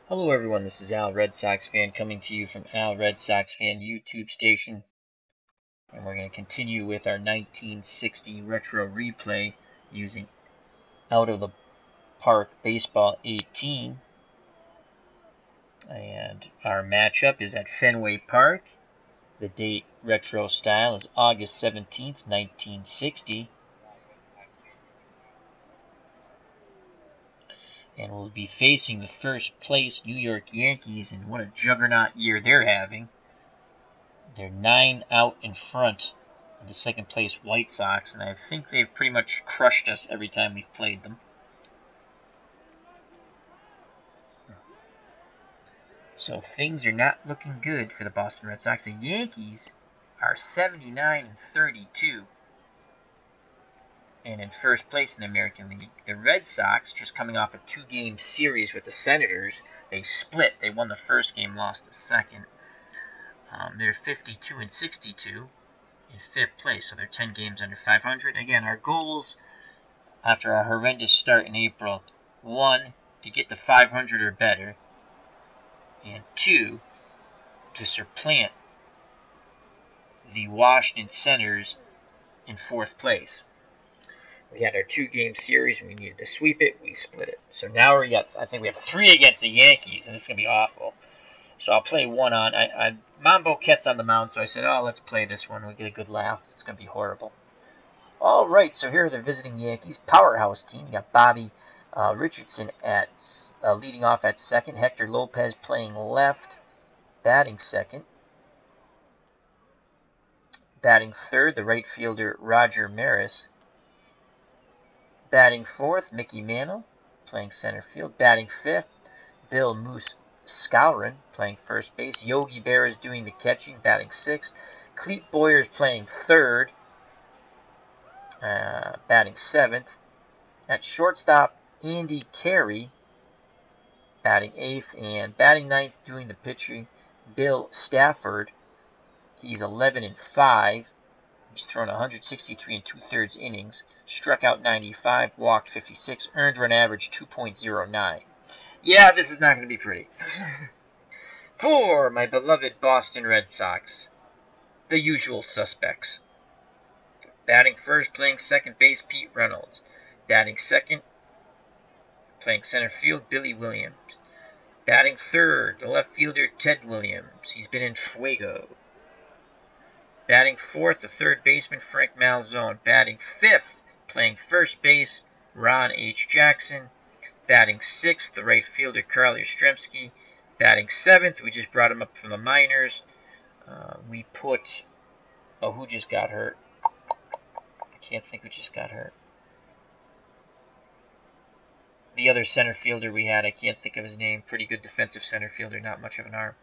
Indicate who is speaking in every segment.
Speaker 1: Hello everyone, this is Al Red Sox fan coming to you from Al Red Sox fan YouTube station. And we're going to continue with our 1960 retro replay using Out of the Park Baseball 18. And our matchup is at Fenway Park. The date retro style is August 17th, 1960. And we'll be facing the first place New York Yankees, and what a juggernaut year they're having. They're 9 out in front of the second place White Sox, and I think they've pretty much crushed us every time we've played them. So things are not looking good for the Boston Red Sox. The Yankees are 79 and 32 and in first place in the American League. The Red Sox, just coming off a 2-game series with the Senators, they split. They won the first game, lost the second. They're 52 and 62 in fifth place, so they're 10 games under 500. Again, our goals after a horrendous start in April: 1, to get to 500 or better, and 2, to supplant the Washington Senators in fourth place. We had our 2-game series and we needed to sweep it. We split it. So now I think we have 3 against the Yankees, and this is going to be awful. So I'll play one on. Mambo Ket's on the mound, so I said, oh, let's play this one. We'll get a good laugh. It's going to be horrible. All right, so here are the visiting Yankees powerhouse team. You got Bobby Richardson at leading off at second. Hector Lopez playing left, batting second. Batting third, the right fielder Roger Maris. Batting fourth, Mickey Mantle playing center field. Batting fifth, Bill Moose Skowron playing first base. Yogi Berra is doing the catching, batting sixth. Clete Boyer's playing third, batting seventh. At shortstop, Andy Carey batting eighth, and batting ninth doing the pitching, Bill Stafford. He's 11 and 5. He's thrown 163 and 2/3 innings, struck out 95, walked 56, earned run average 2.09. Yeah, this is not going to be pretty. For my beloved Boston Red Sox, the usual suspects. Batting first, playing second base, Pete Reynolds. Batting second, playing center field, Billy Williams. Batting third, the left fielder, Ted Williams. He's been in Fuego. Batting fourth, the third baseman, Frank Malzone. Batting fifth, playing first base, Ron H. Jackson. Batting sixth, the right fielder, Carl Yastrzemski. Batting seventh, we just brought him up from the minors. We put, who just got hurt? I can't think who just got hurt. The other center fielder we had, I can't think of his name. Pretty good defensive center fielder, not much of an arm.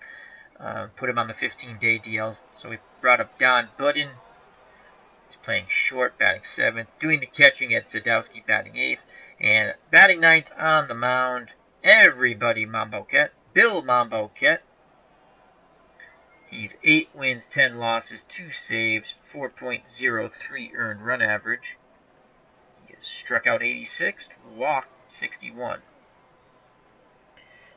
Speaker 1: Put him on the 15-day DL. So we brought up Don Budden. He's playing short, batting seventh. Doing the catching at Sadowski, batting eighth. And batting ninth on the mound, everybody Mambo Ket, Bill Mambo Ket. He's 8 wins, 10 losses, 2 saves, 4.03 earned run average. He has struck out 86, walked 61.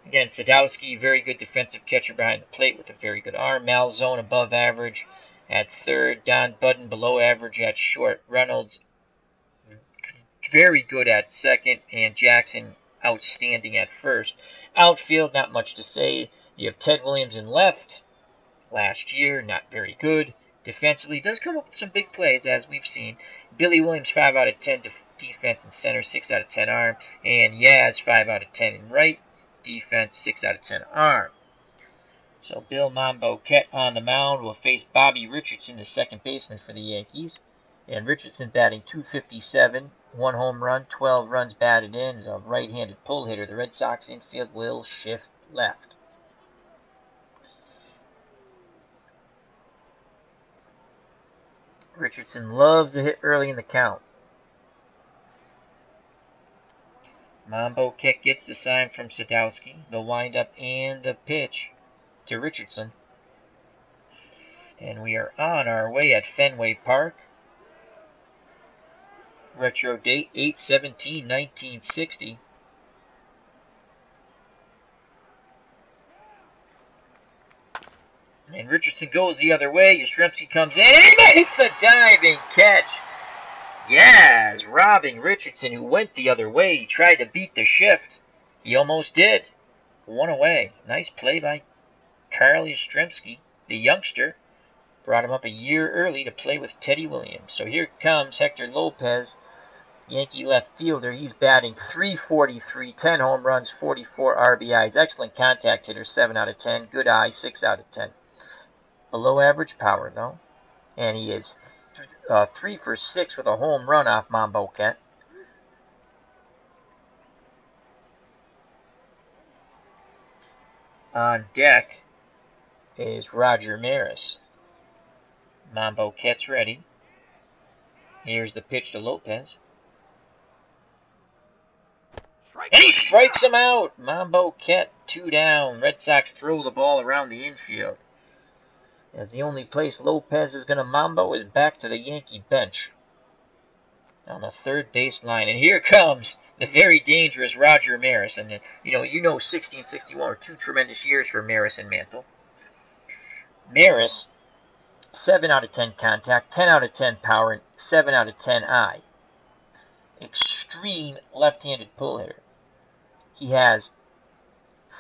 Speaker 1: Again, Sadowski, very good defensive catcher behind the plate with a very good arm. Malzone above average at third. Don Budden below average at short. Reynolds very good at second. And Jackson outstanding at first. Outfield, not much to say. You have Ted Williams in left. Last year, not very good. Defensively, does come up with some big plays, as we've seen. Billy Williams, 5 out of 10 defense in center, 6 out of 10 arm. And Yaz, 5 out of 10 in right. Defense, 6 out of 10 arm. So Bill Mambo Ket on the mound will face Bobby Richardson, the second baseman for the Yankees. And Richardson batting .257, 1 home run, 12 runs batted in. Is a right-handed pull hitter. The Red Sox infield will shift left. Richardson loves to hit early in the count. Mambo Ket gets the sign from Sadowski, the windup and the pitch to Richardson. And we are on our way at Fenway Park. Retro date 8/17/1960. And Richardson goes the other way. Yastrzemski comes in, and he makes the diving catch. Yes, robbing Richardson, who went the other way. He tried to beat the shift. He almost did. One away. Nice play by Carl Yastrzemski, the youngster. Brought him up a year early to play with Teddy Williams. So here comes Hector Lopez, Yankee left fielder. He's batting .343, 10 home runs, 44 RBIs. Excellent contact hitter, 7 out of 10. Good eye, 6 out of 10. Below average power, though. And he is 3 for 6 with a home run off Mambo Kent. On deck is Roger Maris. Mambo Ket's ready. Here's the pitch to Lopez. And he strikes him out. Mambo Ket, 2 down. Red Sox throw the ball around the infield. As the only place Lopez is going to mambo is back to the Yankee bench on the third base line. And here comes the very dangerous Roger Maris. And, you know 60 and 61 were 2 tremendous years for Maris and Mantle. Maris, 7 out of 10 contact, 10 out of 10 power, and 7 out of 10 eye. Extreme left-handed pull hitter. He has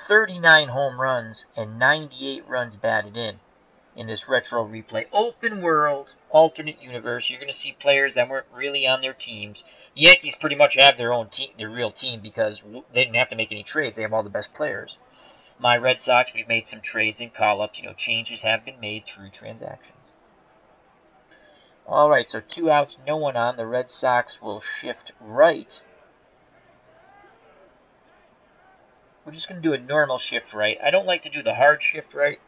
Speaker 1: 39 home runs and 98 runs batted in this retro replay. Open world, alternate universe. You're going to see players that weren't really on their teams. The Yankees pretty much have their own team, their real team, because they didn't have to make any trades. They have all the best players. My Red Sox, we've made some trades and call-ups. Changes have been made through transactions. All right, so 2 outs, no one on. The Red Sox will shift right. We're just going to do a normal shift right. I don't like to do the hard shift right.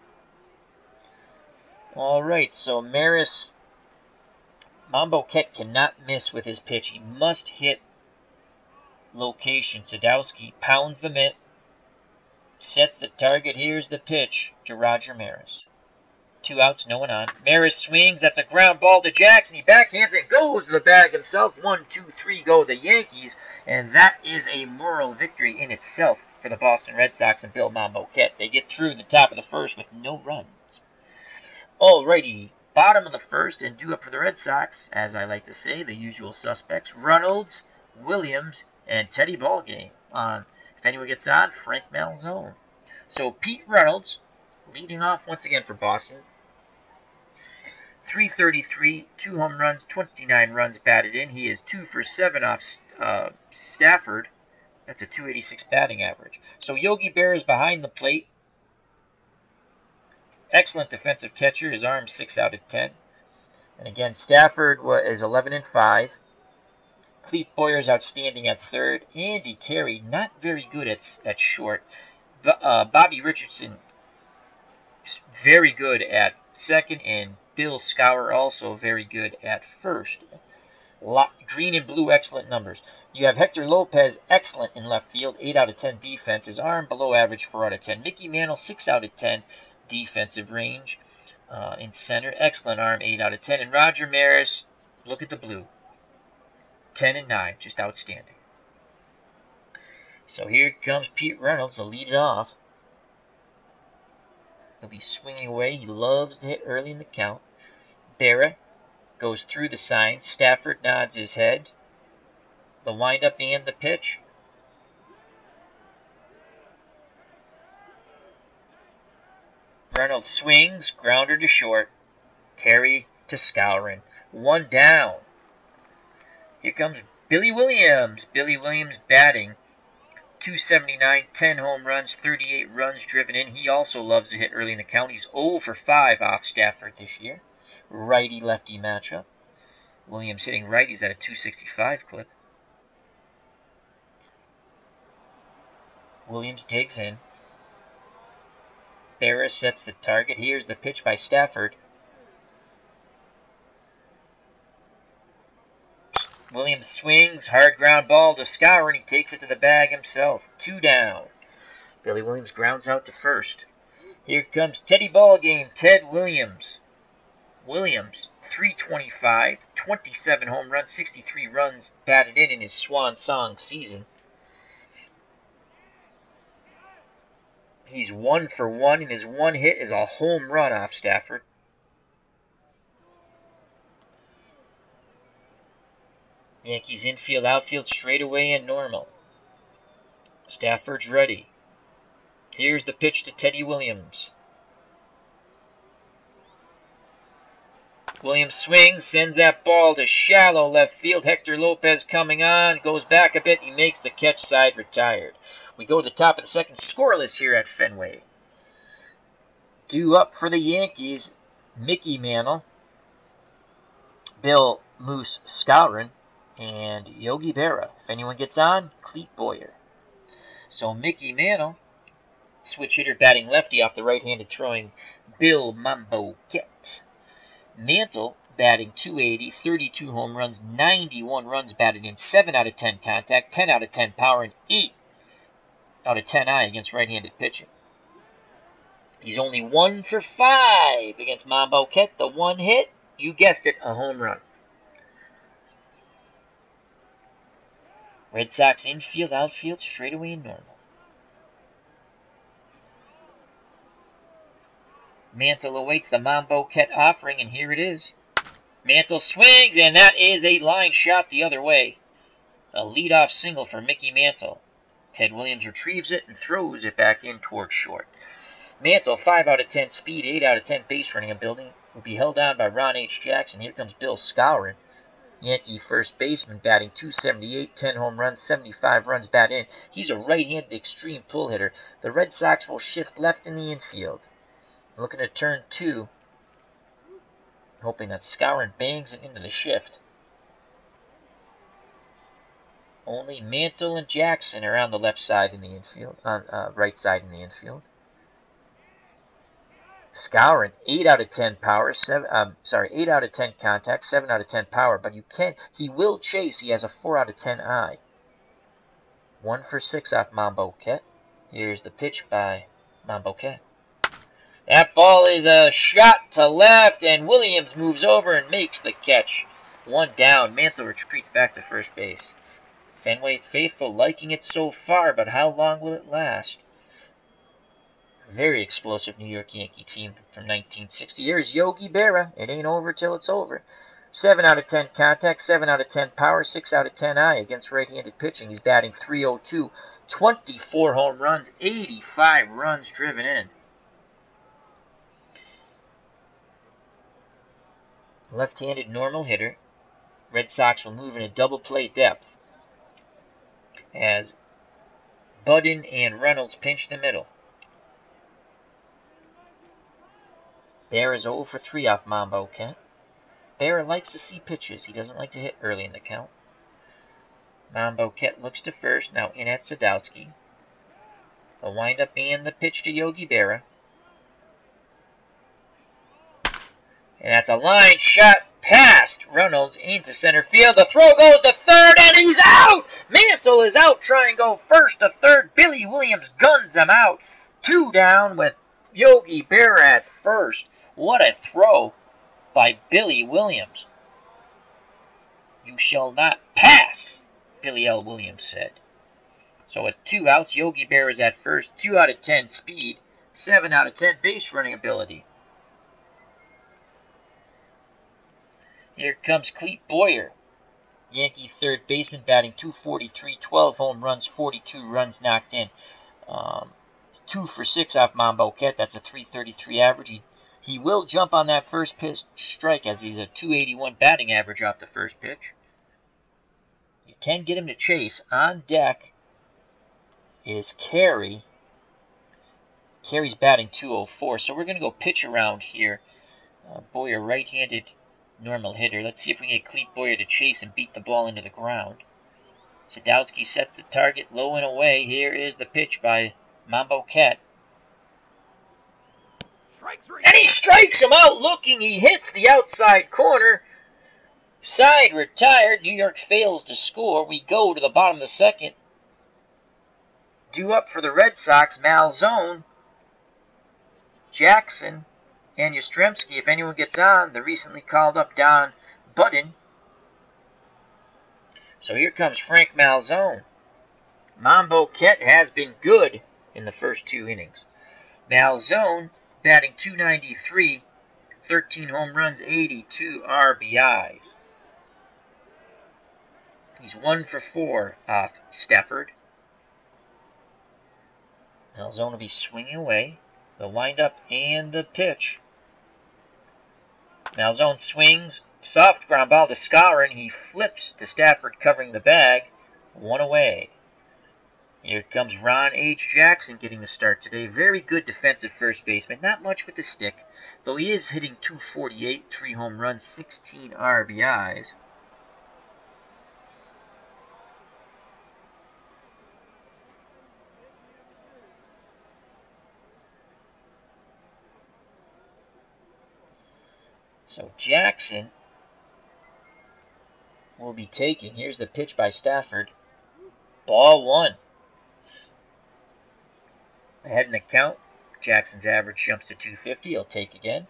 Speaker 1: All right, so Maris, Mambo Ket cannot miss with his pitch. He must hit location. Sadowski pounds the mitt, sets the target. Here's the pitch to Roger Maris. 2 outs, no one on. Maris swings. That's a ground ball to Jackson. He backhands it, goes to the bag himself. 1, 2, 3 go the Yankees. And that is a moral victory in itself for the Boston Red Sox and Bill Mambo Ket. They get through the top of the first with no runs. Alrighty, bottom of the first, and due up for the Red Sox, as I like to say, the usual suspects, Reynolds, Williams, and Teddy Ballgame. If anyone gets on, Frank Malzone. So Pete Reynolds, leading off once again for Boston. .333, 2 home runs, 29 runs batted in. He is 2 for 7 off Stafford. That's a .286 batting average. So Yogi Berra is behind the plate. Excellent defensive catcher. His arm 6 out of 10. And again, Stafford is 11 and 5. Clete Boyer's outstanding at third. Andy Carey not very good at short. Bobby Richardson very good at second, and Bill Scour also very good at first. Green and blue, excellent numbers. You have Hector Lopez, excellent in left field, 8 out of 10 defense. His arm below average, 4 out of 10. Mickey Mantle, 6 out of 10 defensive range. In center, excellent arm, 8 out of 10. And Roger Maris, look at the blue, 10 and 9, just outstanding. So here comes Pete Reynolds to lead it off. He'll be swinging away. He loves to hit early in the count. Berra goes through the signs. Stafford nods his head. The windup and the pitch. Reynolds swings. Grounder to short. Carry to Scourin. 1 down. Here comes Billy Williams. Billy Williams batting. .279, 10 home runs, 38 runs driven in. He also loves to hit early in the count. He's 0 for 5 off Stafford this year. Righty-lefty matchup. Williams hitting righties at a .265 clip. Williams digs in. Berra sets the target. Here's the pitch by Stafford. Williams swings, hard ground ball to Scour, and he takes it to the bag himself. 2 down. Billy Williams grounds out to first. Here comes Teddy Ballgame, Ted Williams. Williams, .325, 27 home runs, 63 runs batted in his swan song season. He's 1 for 1, and his one hit is a home run off Stafford. Yankees infield, outfield, straightaway, and normal. Stafford's ready. Here's the pitch to Teddy Williams. Williams swings, sends that ball to shallow left field. Hector Lopez coming on, goes back a bit. He makes the catch, side retired. We go to the top of the second, scoreless here at Fenway. Due up for the Yankees, Mickey Mantle, Bill Moose Skowron, and Yogi Berra. If anyone gets on, Clete Boyer. So Mickey Mantle, switch hitter, batting lefty off the right-handed throwing Bill Mambo Kett. Mantle batting .280, 32 home runs, 91 runs batted in, 7 out of 10 contact, 10 out of 10 power, and 8 out of 10 eye against right-handed pitching. He's only 1 for 5 against Mambo Kett. The one hit, you guessed it, a home run. Red Sox infield, outfield, straightaway, and normal. Mantle awaits the Mambo Kett offering, and here it is. Mantle swings, and that is a line shot the other way. A leadoff single for Mickey Mantle. Ted Williams retrieves it and throws it back in towards short. Mantle, 5 out of 10 speed, 8 out of 10 base running ability, will be held on by Ron H. Jackson. Here comes Bill Skowron, Yankee first baseman, batting .278, 10 home runs, 75 runs bat in. He's a right-handed extreme pull hitter. The Red Sox will shift left in the infield. Looking at turn 2, hoping that Skowron bangs it into the shift. Only Mantle and Jackson are on the left side in the infield, right side in the infield. Skowron, 8 out of 10 power, 8 out of 10 contact, 7 out of 10 power, but he will chase. He has a 4 out of 10 eye. 1 for 6 off Mambo Kett. Here's the pitch by Mambo Kett. That ball is a shot to left, and Williams moves over and makes the catch. 1 down. Mantle retreats back to first base. Fenway faithful liking it so far, but how long will it last? Very explosive New York Yankee team from 1960. Here's Yogi Berra. It ain't over till it's over. 7 out of 10 contact, 7 out of 10 power, 6 out of 10 eye against right-handed pitching. He's batting .302, 24 home runs, 85 runs driven in. Left-handed normal hitter. Red Sox will move into double play depth as Budden and Reynolds pinch the middle. Bear is 0 for 3 off Mambo Kett. Bear likes to see pitches. He doesn't like to hit early in the count. Mambo Kett looks to first, now in at Sadowski. The windup and the pitch to Yogi Berra. And that's a line shot past Reynolds into center field. The throw goes to third, and he's out! Mantle is out, trying to go first to third. Billy Williams guns him out. 2 down with Yogi Berra at first. What a throw by Billy Williams. You shall not pass, Billy L. Williams said. So with 2 outs, Yogi Berra is at first. 2 out of 10 speed, 7 out of 10 base running ability. Here comes Clete Boyer, Yankee third baseman, batting .243, 12 home runs, 42 runs knocked in. 2 for 6 off Mambo Kett. That's a .333 average. He will jump on that first pitch strike, as he's a .281 batting average off the first pitch. You can get him to chase. On deck is Carey. Carey's batting .204, so we're going to go pitch around here. Boyer, right-handed normal hitter. Let's see if we can get Clete Boyer to chase and beat the ball into the ground. Sadowski sets the target low and away. Here is the pitch by Mambo Kett. And he strikes him out looking. He hits the outside corner. Side retired. New York fails to score. We go to the bottom of the second. Due up for the Red Sox, Malzone, Jackson, and Yastrzemski. If anyone gets on, the recently called up Don Budden. So here comes Frank Malzone. Mambo Kett has been good in the first 2 innings. Malzone batting .293, 13 home runs, 82 RBIs. He's 1 for 4 off Stafford. Malzone will be swinging away. The windup and the pitch. Malzone swings. Soft ground ball to Skowron. He flips to Stafford covering the bag. 1 away. Here comes Ron H. Jackson getting the start today. Very good defensive first baseman. Not much with the stick, though he is hitting .248, 3 home runs, 16 RBIs. So Jackson will be taking. Here's the pitch by Stafford. Ball 1. Ahead in the count. Jackson's average jumps to .250. He'll take again.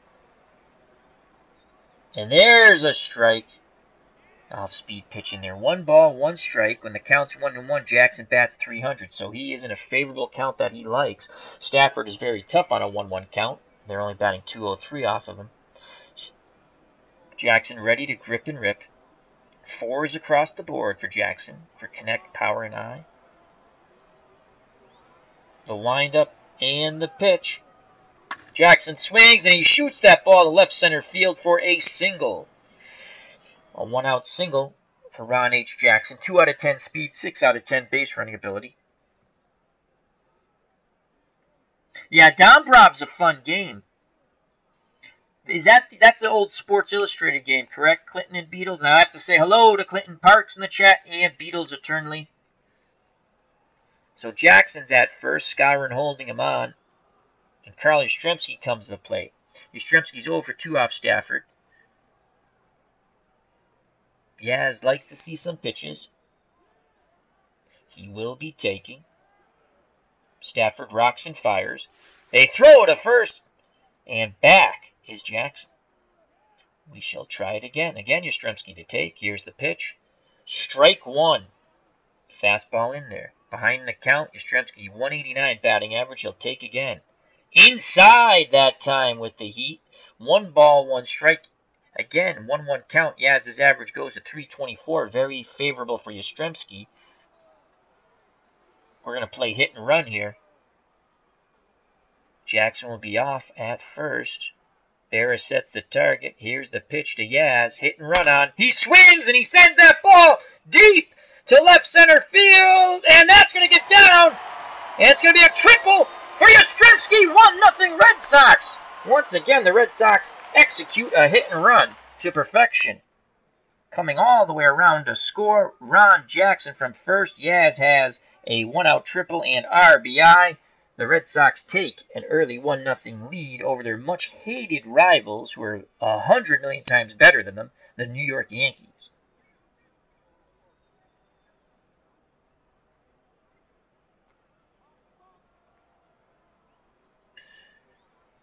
Speaker 1: And there's a strike. Off-speed pitch in there. 1 ball, 1 strike. When the count's 1-1, Jackson bats .300. So he is in a favorable count that he likes. Stafford is very tough on a 1-1 count. They're only batting .203 off of him. Jackson ready to grip and rip. 4s across the board for Jackson for connect, power, and eye. The windup and the pitch. Jackson swings and he shoots that ball to left center field for a single. A 1-out single for Ron H. Jackson. 2 out of 10 speed, 6 out of 10 base running ability. Yeah, Dombrov's a fun game. That's the old Sports Illustrated game, correct? Clinton and Beatles. Now I have to say hello to Clinton Parks in the chat and Beatles eternally. So Jackson's at first, Skowron holding him on. And Carl Yastrzemski comes to the plate. Yastrzemski's 0 for 2 off Stafford. Yaz likes to see some pitches. He will be taking. Stafford rocks and fires. They throw to first. And back is Jackson. We shall try it again. Again, Yastrzemski to take. Here's the pitch. Strike 1. Fastball in there. Behind the count, Yastrzemski 189 batting average. He'll take again. Inside that time with the heat. 1 ball, 1 strike. Again, 1-1 count. Yaz's average goes to .324. Very favorable for Yastrzemski. We're going to play hit and run here. Jackson will be off at first. Berra sets the target. Here's the pitch to Yaz. Hit and run on. He swings and he sends that ball deep to left center field. And that's going to get down. And it's going to be a triple for Yastrzemski. 1-0 Red Sox. Once again, the Red Sox execute a hit and run to perfection. Coming all the way around to score, Ron Jackson from first. Yaz has a 1-out triple and RBI. The Red Sox take an early 1-0 lead over their much-hated rivals who are 100 million times better than them, the New York Yankees.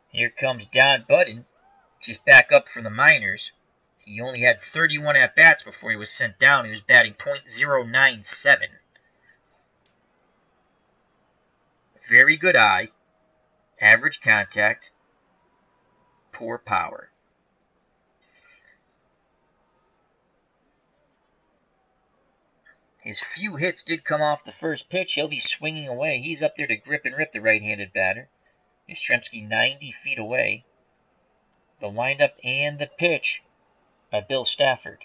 Speaker 1: Here comes Don Budden, just back up from the minors. He only had 31 at-bats before he was sent down. He was batting .097. Very good eye, average contact, poor power. His few hits did come off the first pitch. He'll be swinging away. He's up there to grip and rip the right-handed batter. Yastrzemski 90 feet away. The windup and the pitch by Bill Stafford.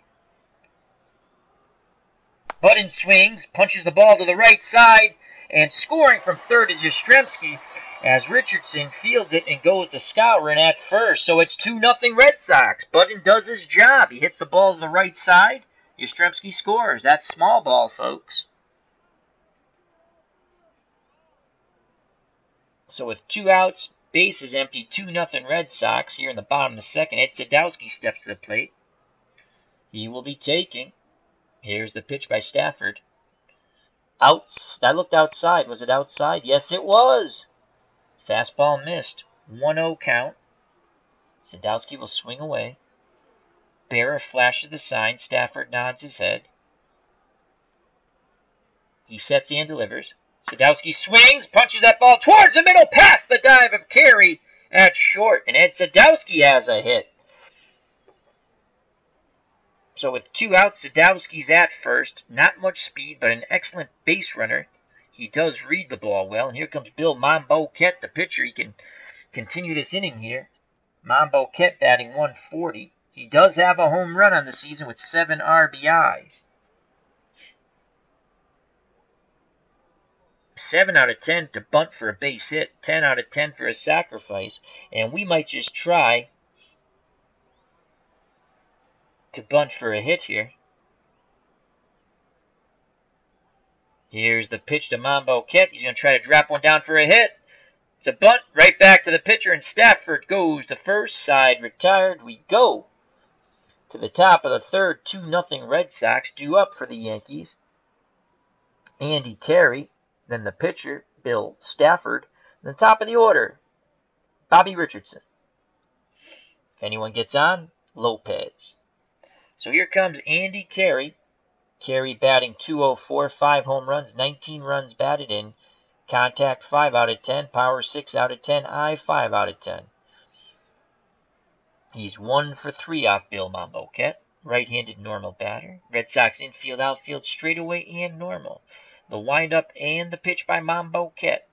Speaker 1: Budden swings, punches the ball to the right side, and scoring from third is Yastrzemski as Richardson fields it and goes to Skowron at first. So it's 2-0 Red Sox. Budden does his job. He hits the ball to the right side. Yastrzemski scores. That's small ball, folks. So with 2 outs, bases empty, 2-0 Red Sox. Here in the bottom of the second, Ed Sadowski steps to the plate. He will be taking. Here's the pitch by Stafford. That looked outside. Was it outside? Yes, it was. Fastball missed. 1-0 count. Sadowski will swing away. Berra flashes the sign. Stafford nods his head. He sets and delivers. Sadowski swings, punches that ball towards the middle, past the dive of Carey at short, and Ed Sadowski has a hit. So with 2 outs, Sadowski's at first. Not much speed, but an excellent base runner. He does read the ball well, and here comes Bill Mamboquette, the pitcher. He can continue this inning here. Mamboquette batting 140. He does have a home run on the season with 7 RBIs. 7 out of 10 to bunt for a base hit, 10 out of 10 for a sacrifice, and we might just try to bunt for a hit here. Here's the pitch to Mamboquette. He's going to try to drop one down for a hit. It's a bunt right back to the pitcher, and Stafford goes to first. Side retired. We go to the top of the third. 2-0 Red Sox due up for the Yankees. Andy Carey, then the pitcher, Bill Stafford. And the top of the order, Bobby Richardson. If anyone gets on, Lopez. So here comes Andy Carey. Carey batting .204, 5 home runs, 19 runs batted in. Contact 5 out of 10, power 6 out of 10, eye 5 out of 10. He's 1 for 3 off Bill Mamboquette. Right-handed normal batter. Red Sox infield, outfield, straightaway and normal. The windup and the pitch by Mamboquette.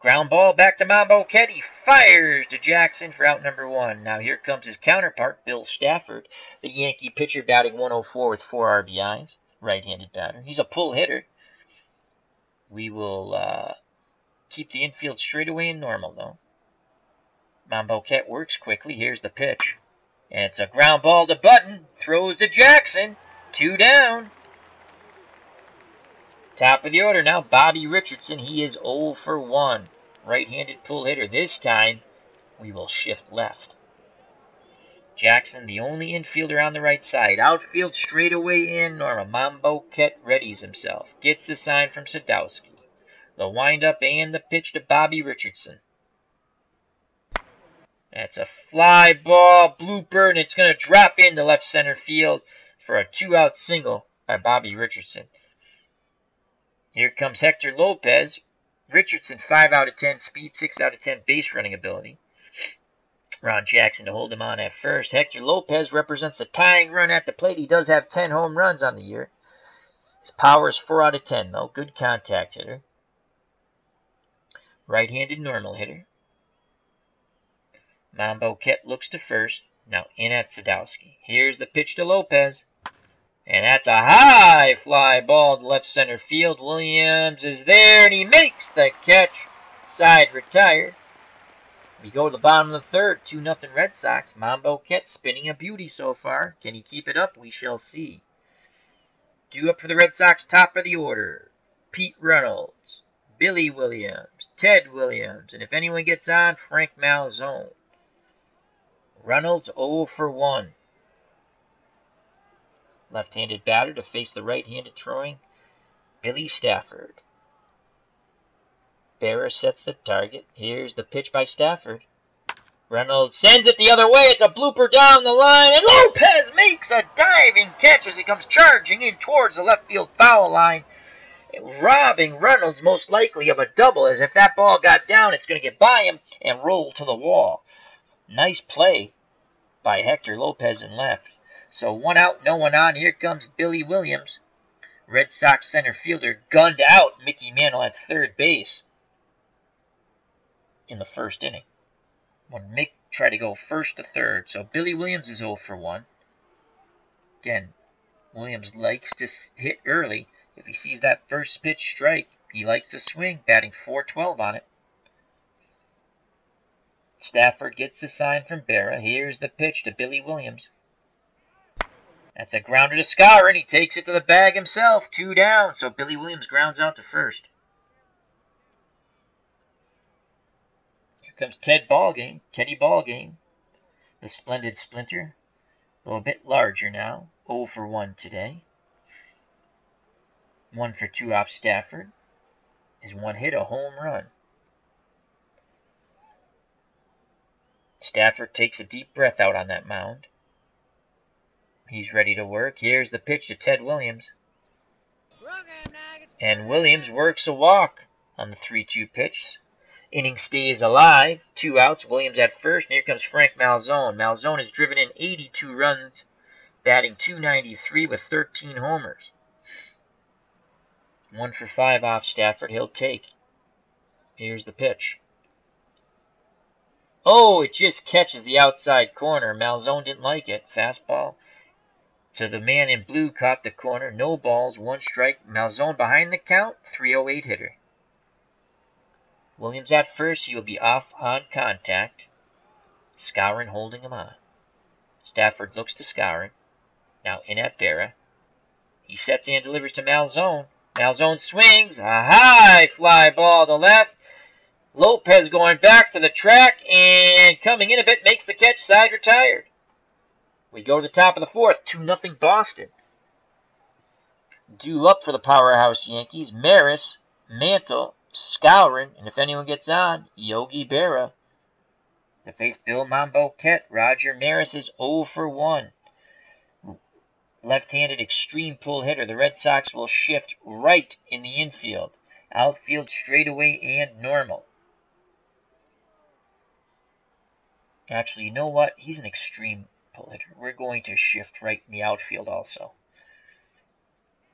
Speaker 1: Ground ball back to Mamboquette. He fires to Jackson for out number 1. Now here comes his counterpart, Bill Stafford, the Yankee pitcher batting 104 with 4 RBIs. Right-handed batter. He's a pull hitter. We will keep the infield straightaway and normal, though. Mamboquette works quickly. Here's the pitch. And it's a ground ball to Button. Throws to Jackson. 2 down. Top of the order now, Bobby Richardson. He is 0 for 1. Right-handed pull hitter. This time, we will shift left. Jackson, the only infielder on the right side. Outfield straightaway and normal. Mamboquette readies himself. Gets the sign from Sadowski. The windup and the pitch to Bobby Richardson. That's a fly ball blooper, and it's going to drop into left center field for a 2-out single by Bobby Richardson. Here comes Hector Lopez. Richardson, 5 out of 10 speed, 6 out of 10 base running ability. Ron Jackson to hold him on at first. Hector Lopez represents the tying run at the plate. He does have 10 home runs on the year. His power is 4 out of 10, though. Good contact hitter. Right-handed normal hitter. Mamboquette looks to first. Now in at Sadowski. Here's the pitch to Lopez. And that's a high fly ball to left center field. Williams is there, and he makes the catch. Side retired. We go to the bottom of the third. 2-0 Red Sox. Mamboquette spinning a beauty so far. Can he keep it up? We shall see. Due up for the Red Sox, top of the order. Pete Reynolds, Billy Williams, Ted Williams, and if anyone gets on, Frank Malzone. Reynolds 0 for 1. Left-handed batter to face the right-handed throwing Billy Stafford. Berra sets the target. Here's the pitch by Stafford. Reynolds sends it the other way. It's a blooper down the line, and Lopez makes a diving catch as he comes charging in towards the left field foul line, robbing Reynolds most likely of a double, as if that ball got down, it's going to get by him and roll to the wall. Nice play by Hector Lopez in left. So 1 out, no one on. Here comes Billy Williams. Red Sox center fielder gunned out Mickey Mantle at third base in the first inning, when Mick tried to go first to third. So Billy Williams is 0 for 1. Again, Williams likes to hit early. If he sees that first pitch strike, he likes to swing, batting .412 on it. Stafford gets the sign from Berra. Here's the pitch to Billy Williams. That's a grounder to Scour, and he takes it to the bag himself. 2 down, so Billy Williams grounds out to first. Here comes Teddy Ballgame, the splendid splinter, though a bit larger now. 0 for 1 today. 1 for 2 off Stafford. His one hit, a home run. Stafford takes a deep breath out on that mound. He's ready to work. Here's the pitch to Ted Williams. And Williams works a walk on the 3-2 pitch. Inning stays alive. 2 outs. Williams at first. And here comes Frank Malzone. Malzone has driven in 82 runs, batting .293 with 13 homers. 1 for 5 off Stafford. He'll take. Here's the pitch. Oh, it just catches the outside corner. Malzone didn't like it. Fastball to the man in blue, caught the corner. No balls, 1 strike. Malzone behind the count. 308 hitter. Williams at first. He will be off on contact. Skowron holding him on. Stafford looks to Skowron. Now in at Berra. He sets and delivers to Malzone. Malzone swings. A high fly ball to left. Lopez going back to the track and coming in a bit, makes the catch, side retired. We go to the top of the 4th, 2-0 Boston. Due up for the powerhouse Yankees, Maris, Mantle, Skowron, and if anyone gets on, Yogi Berra. To face Bill Mambo-Ket, Roger Maris is 0 for 1. Left-handed extreme pull hitter. The Red Sox will shift right in the infield. Outfield straightaway and normal. Actually, you know what? He's an extreme pull hitter. We're going to shift right in the outfield also.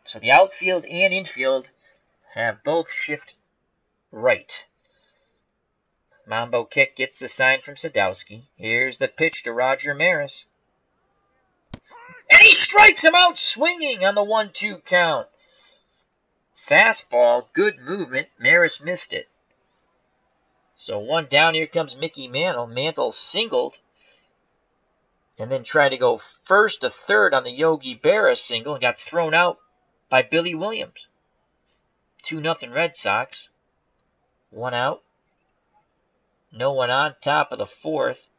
Speaker 1: So the outfield and infield have both shift right. Mambo-Ket gets the sign from Sadowski. Here's the pitch to Roger Maris. And he strikes him out swinging on the 1-2 count. Fastball, good movement. Maris missed it. So 1 down. Here comes Mickey Mantle. Mantle singled. And then tried to go first to third on the Yogi Berra single and got thrown out by Billy Williams. 2-0 Red Sox. 1 out. No one on. Top of the 4th.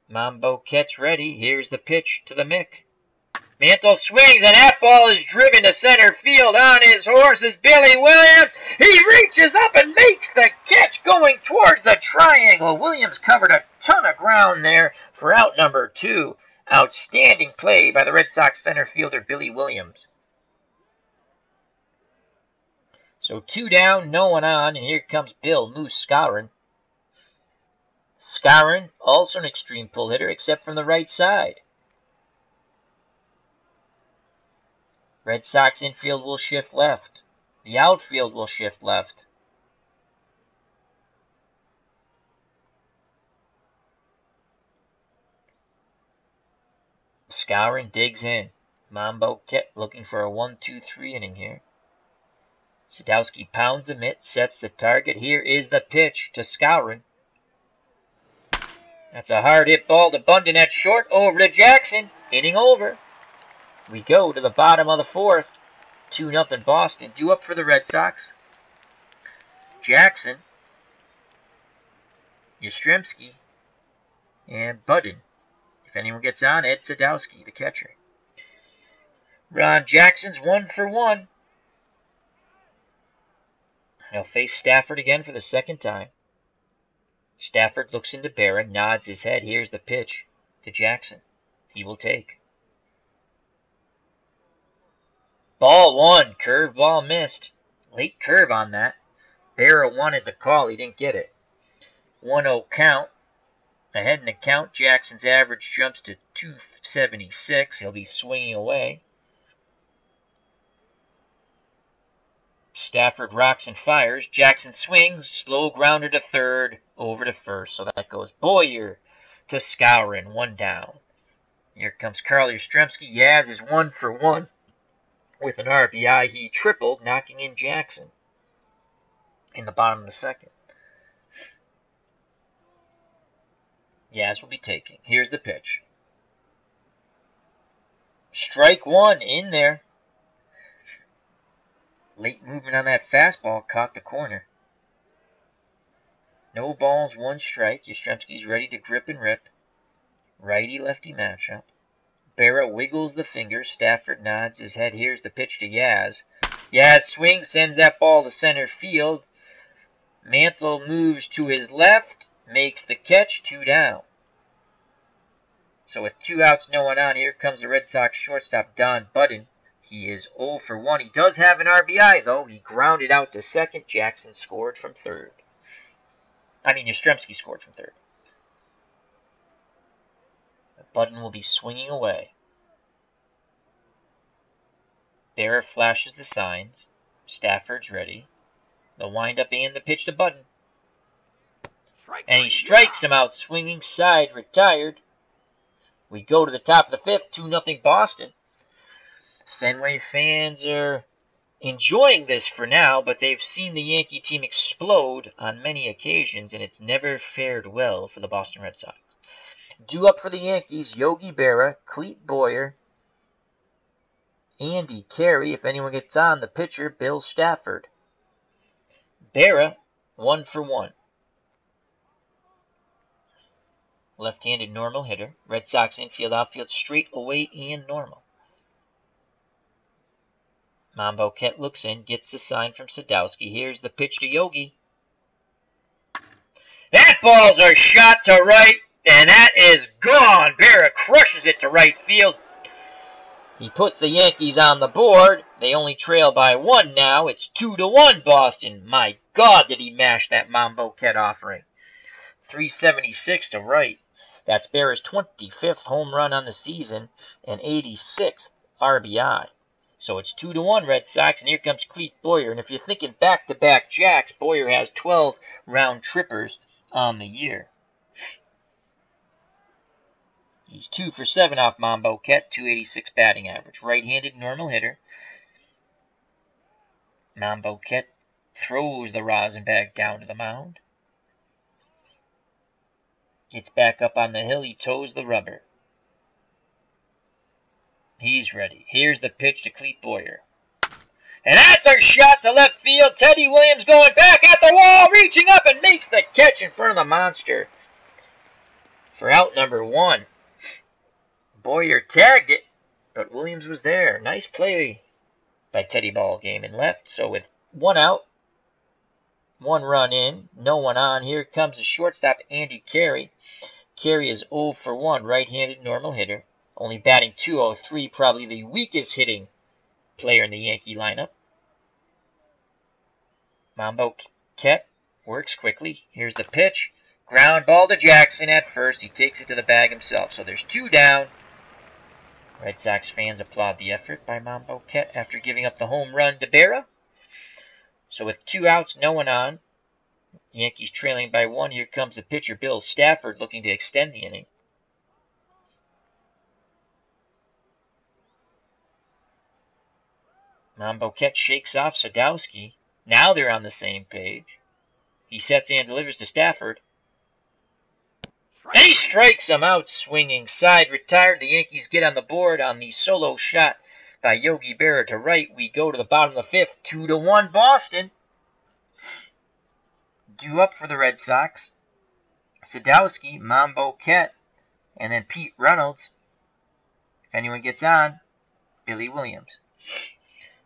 Speaker 1: Mambo-Ket's ready. Here's the pitch to the Mick. Mantle swings, and that ball is driven to center field. On his horse is Billy Williams. He reaches up and makes the catch going towards the triangle. Williams covered a ton of ground there for out number 2. Outstanding play by the Red Sox center fielder Billy Williams. So 2 down, no one on, and here comes Bill Moose Skowron. Skowron, also an extreme pull hitter, except from the right side. Red Sox infield will shift left. The outfield will shift left. Skowron digs in. Mambo-Ket looking for a 1-2-3 inning here. Sadowski pounds the mitt, sets the target. Here is the pitch to Skowron. That's a hard hit ball to Bundin at short, over to Jackson. Inning over. We go to the bottom of the 4th. 2-0 Boston. Due up for the Red Sox. Jackson, Yastrzemski, and Budden. If anyone gets on, Ed Sadowski, the catcher. Ron Jackson's 1 for 1. He'll face Stafford again for the 2nd time. Stafford looks into Berra, nods his head. Here's the pitch to Jackson. He will take. Ball 1. Curve ball missed. Late curve on that. Berra wanted the call. He didn't get it. 1-0 count. Ahead in the count, Jackson's average jumps to 276. He'll be swinging away. Stafford rocks and fires. Jackson swings. Slow grounder to third. Over to first. So that goes Boyer to Skowron. 1 down. Here comes Carl Yastrzemski. Yaz is 1 for 1. With an RBI, he tripled, knocking in Jackson in the bottom of the 2nd. Yaz will be taking. Here's the pitch. Strike 1 in there. Late movement on that fastball caught the corner. No balls, 1 strike. Yastrzemski's ready to grip and rip. Righty-lefty matchup. Berra wiggles the fingers. Stafford nods his head. Here's the pitch to Yaz. Yaz swings, sends that ball to center field. Mantle moves to his left, makes the catch, 2 down. So with 2 outs, no one on, here comes the Red Sox shortstop, Don Budden. He is 0 for 1. He does have an RBI, though. He grounded out to second. Jackson scored from third. Yastrzemski scored from third. The button will be swinging away. Berra flashes the signs. Stafford's ready. The windup and the pitch to Button. And he strikes him out swinging, side retired. We go to the top of the fifth, 2-0 Boston. Fenway fans are enjoying this for now, but they've seen the Yankee team explode on many occasions, and it's never fared well for the Boston Red Sox. Due up for the Yankees, Yogi Berra, Clete Boyer, Andy Carey. If anyone gets on, the pitcher, Bill Stafford. Berra, 1 for 1. Left-handed normal hitter. Red Sox infield, outfield, straight away and normal. Mamboquette looks in, gets the sign from Sadowski. Here's the pitch to Yogi. That ball's a shot to right, and that is gone. Berra crushes it to right field. He puts the Yankees on the board. They only trail by 1 now. It's 2-1 Boston. My God, did he mash that Mamboquette offering. 376 to right. That's Berra's 25th home run on the season and 86th RBI. So it's 2-1 Red Sox, and here comes Clete Boyer. And if you're thinking back-to-back jacks, Boyer has 12 round trippers on the year. He's 2 for 7 off Mamboquette, 286 batting average. Right-handed normal hitter. Mamboquette throws the rosin bag down to the mound. Gets back up on the hill. He toes the rubber. He's ready. Here's the pitch to Clete Boyer. And that's a shot to left field. Teddy Williams going back at the wall, reaching up and makes the catch in front of the monster for out number 1. Boyer tagged it, but Williams was there. Nice play by Teddy Ballgame in left. So with 1 out, 1 run in, no one on. Here comes the shortstop, Andy Carey. Carey is 0 for 1, right-handed normal hitter. Only batting .203, probably the weakest hitting player in the Yankee lineup. Mamboquette works quickly. Here's the pitch. Ground ball to Jackson at first. He takes it to the bag himself. So there's 2 down. Red Sox fans applaud the effort by Mamboquette after giving up the home run to Berra. So with 2 outs, no one on. Yankees trailing by 1. Here comes the pitcher, Bill Stafford, looking to extend the inning. Mamboquette shakes off Sadowski. Now they're on the same page. He sets and delivers to Stafford. And he strikes him out swinging. Side retired. The Yankees get on the board on the solo shot by Yogi Berra to right. We go to the bottom of the 5th. 2-1 Boston. Due up for the Red Sox. Sadowski, Mamboquette, and then Pete Reynolds. If anyone gets on, Billy Williams.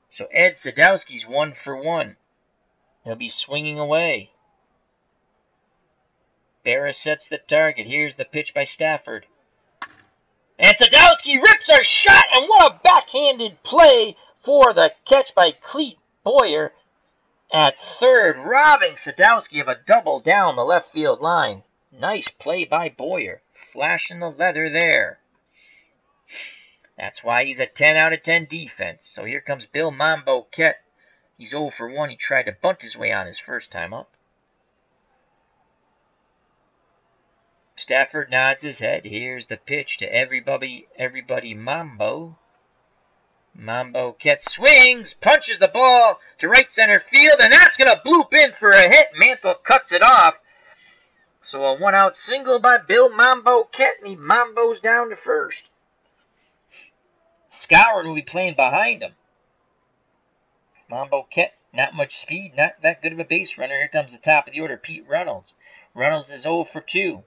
Speaker 1: So Ed Sadowski's 1 for 1. He'll be swinging away. Berra sets the target. Here's the pitch by Stafford. And Sadowski rips a shot, and what a backhanded play for the catch by Clete Boyer at third, robbing Sadowski of a double down the left field line. Nice play by Boyer, flashing the leather there. That's why he's a 10 out of 10 defense. So here comes Bill Mamboquette. He's 0 for 1. He tried to bunt his way on his first time up. Stafford nods his head. Here's the pitch to everybody Mambo. Mamboquette swings, punches the ball to right center field, and that's going to bloop in for a hit. Mantle cuts it off. So a 1-out single by Bill Mamboquette, and he Mambos down to first. Skowron will be playing behind him. Mamboquette, not much speed, not that good of a base runner. Here comes the top of the order, Pete Reynolds. Reynolds is 0 for 2.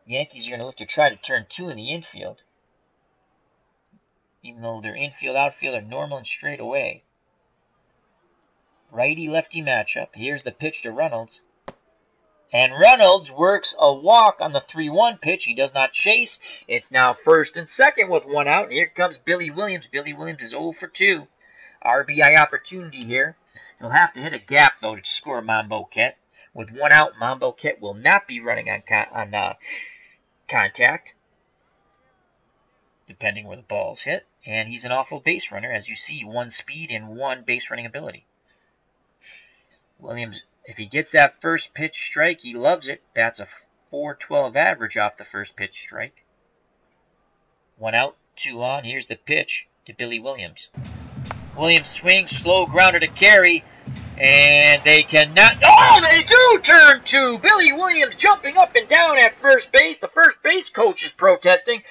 Speaker 1: Yankees are going to look to try to turn 2 in the infield, even though their infield, outfield are normal and straight away. Righty-lefty matchup. Here's the pitch to Reynolds. And Reynolds works a walk on the 3-1 pitch. He does not chase. It's now first and second with one out. And here comes Billy Williams. Billy Williams is 0 for 2. RBI opportunity here. He'll have to hit a gap, though, to score Monboquet. With one out, Monboquet will not be running on contact, depending where the ball's hit. And he's an awful base runner, as you see, 1 speed and 1 base running ability. Williams, if he gets that first pitch strike, he loves it. That's a .412 average off the first pitch strike. 1 out, 2 on. Here's the pitch to Billy Williams. Williams swings, slow grounder to Carey, and they cannot. Oh, they do turn 2. Billy Williams jumping up and down at first base. The first base coach is protesting.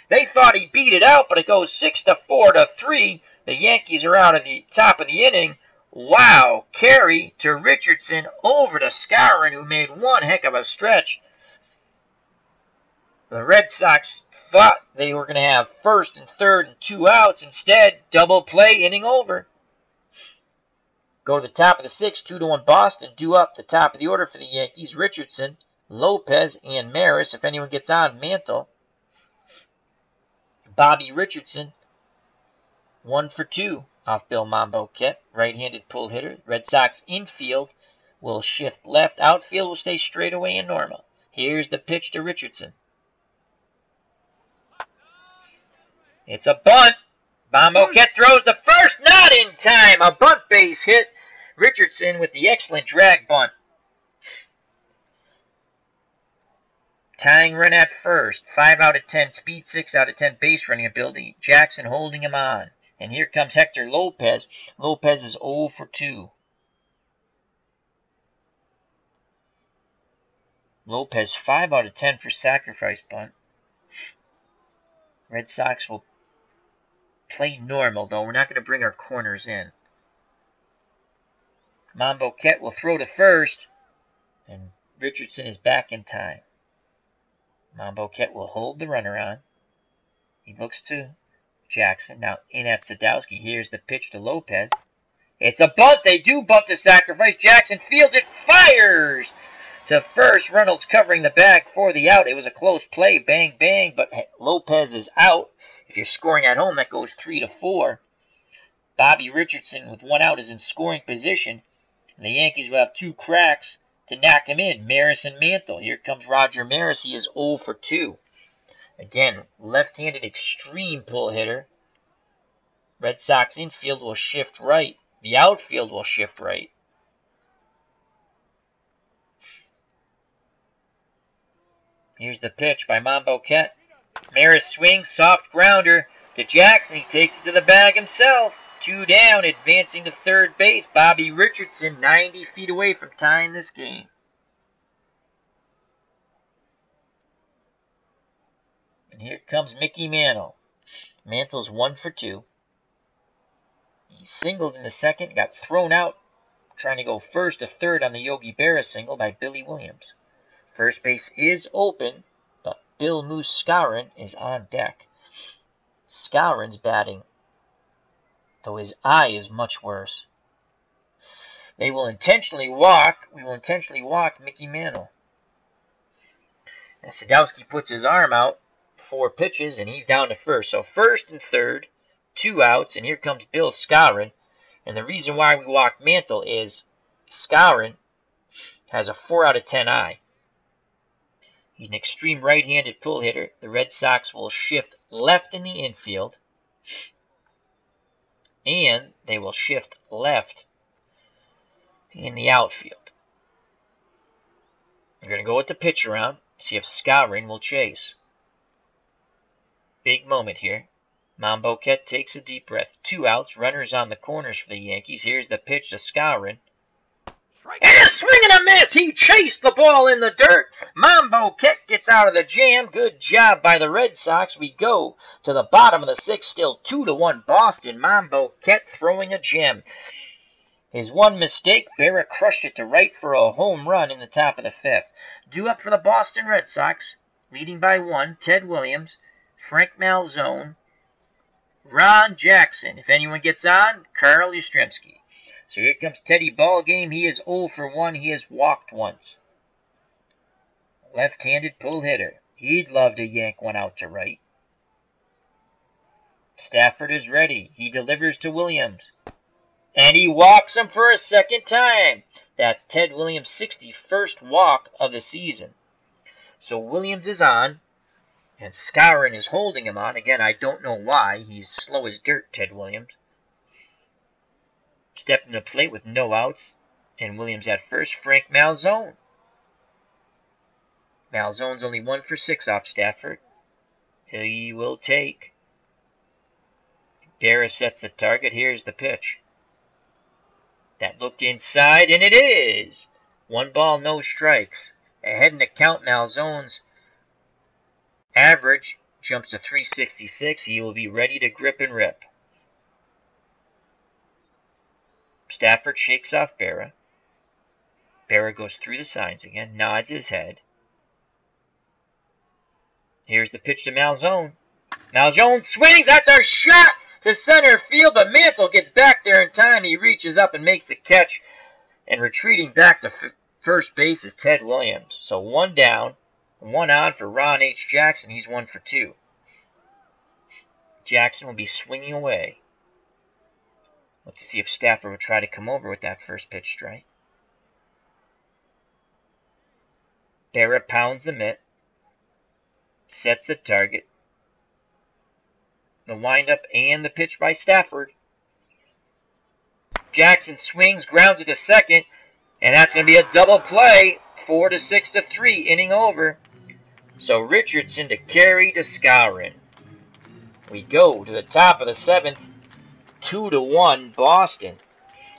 Speaker 1: They thought he beat it out, but it goes 6-4 to 3. The Yankees are out at the top of the inning. Wow, Carey to Richardson over to Skowron, who made one heck of a stretch. The Red Sox thought they were going to have first and third and 2 outs. Instead, double play, inning over. Go to the top of the 6th, 2-1 Boston. Due up the top of the order for the Yankees, Richardson, Lopez, and Maris. If anyone gets on, Mantle. Bobby Richardson, 1 for 2 off Bill Monboquet. Right-handed pull hitter. Red Sox infield will shift left. Outfield will stay straight away and normal. Here's the pitch to Richardson. It's a bunt. Monboquet throws the first, not in time. A bunt base hit. Richardson with the excellent drag bunt. Tying run at first. 5 out of 10 speed, 6 out of 10 base running ability. Jackson holding him on. And here comes Hector Lopez. Lopez is 0 for 2. Lopez 5 out of 10 for sacrifice bunt. Red Sox will play normal, though. We're not going to bring our corners in. Monboquet will throw to first, and Richardson is back in time. Monboquet will hold the runner on. He looks to Jackson. Now in at Sadowski. Here's the pitch to Lopez. It's a bunt. They do bunt to sacrifice. Jackson fields it. Fires to first. Reynolds covering the bag for the out. It was a close play. Bang, bang. But Lopez is out. If you're scoring at home, that goes 3-4. Bobby Richardson with 1 out is in scoring position. And the Yankees will have 2 cracks to knock him in. Maris and Mantle. Here comes Roger Maris. He is 0 for 2. Again, left-handed extreme pull hitter. Red Sox infield will shift right. The outfield will shift right. Here's the pitch by Monboquet. Maris swings, soft grounder to Jackson. He takes it to the bag himself. 2 down, advancing to third base. Bobby Richardson 90 feet away from tying this game. And here comes Mickey Mantle. Mantle's 1 for 2. He singled in the second, got thrown out, trying to go first to third on the Yogi Berra single by Billy Williams. First base is open, but Bill Moose Skowron is on deck. Skowron's batting, though his eye is much worse. We will intentionally walk Mickey Mantle. And Sadowski puts his arm out, 4 pitches, and he's down to first. So first and third, 2 outs, and here comes Bill Skowron. And the reason why we walk Mantle is Skowron has a 4 out of 10 eye. He's an extreme right-handed pull hitter. The Red Sox will shift left in the infield, and they will shift left in the outfield. We're going to go with the pitch around, see if Skowron will chase. Big moment here. Monboquet takes a deep breath. 2 outs, runners on the corners for the Yankees. Here's the pitch to Skowron. And a swing and a miss. He chased the ball in the dirt. Monboquet gets out of the jam. Good job by the Red Sox. We go to the bottom of the 6th. Still 2-1 Boston. Monboquet throwing a gem. His one mistake, Berra crushed it to right for a home run in the top of the 5th. Due up for the Boston Red Sox, leading by 1, Ted Williams, Frank Malzone, Ron Jackson. If anyone gets on, Carl Yastrzemski. So here comes Teddy Ballgame. He is 0 for 1. He has walked once. Left-handed pull hitter. He'd love to yank one out to right. Stafford is ready. He delivers to Williams. And he walks him for a second time. That's Ted Williams' 61st walk of the season. So Williams is on. And Skowron is holding him on. Again, I don't know why. He's slow as dirt, Ted Williams. Stepping to the plate with no outs. And Williams at first. Frank Malzone. Malzone's only 1 for 6 off Stafford. He will take. Berra sets the target. Here's the pitch. That looked inside, and it is! 1 ball, no strikes. Ahead in the count, Malzone's average jumps to 366. He will be ready to grip and rip. Stafford shakes off Berra. Berra goes through the signs again, nods his head. Here's the pitch to Malzone. Malzone swings. That's our shot to center field, but Mantle gets back there in time. He reaches up and makes the catch. And retreating back to first base is Ted Williams. So 1 down, 1 on for Ron H. Jackson. He's 1 for 2. Jackson will be swinging away. Look to see if Stafford will try to come over with that first pitch strike. Berra pounds the mitt. Sets the target. The windup and the pitch by Stafford. Jackson swings, grounds it to second, and that's going to be a double play. 4-6-3, inning over. So Richardson to Carey to Skowron. We go to the top of the 7th. 2-1 Boston.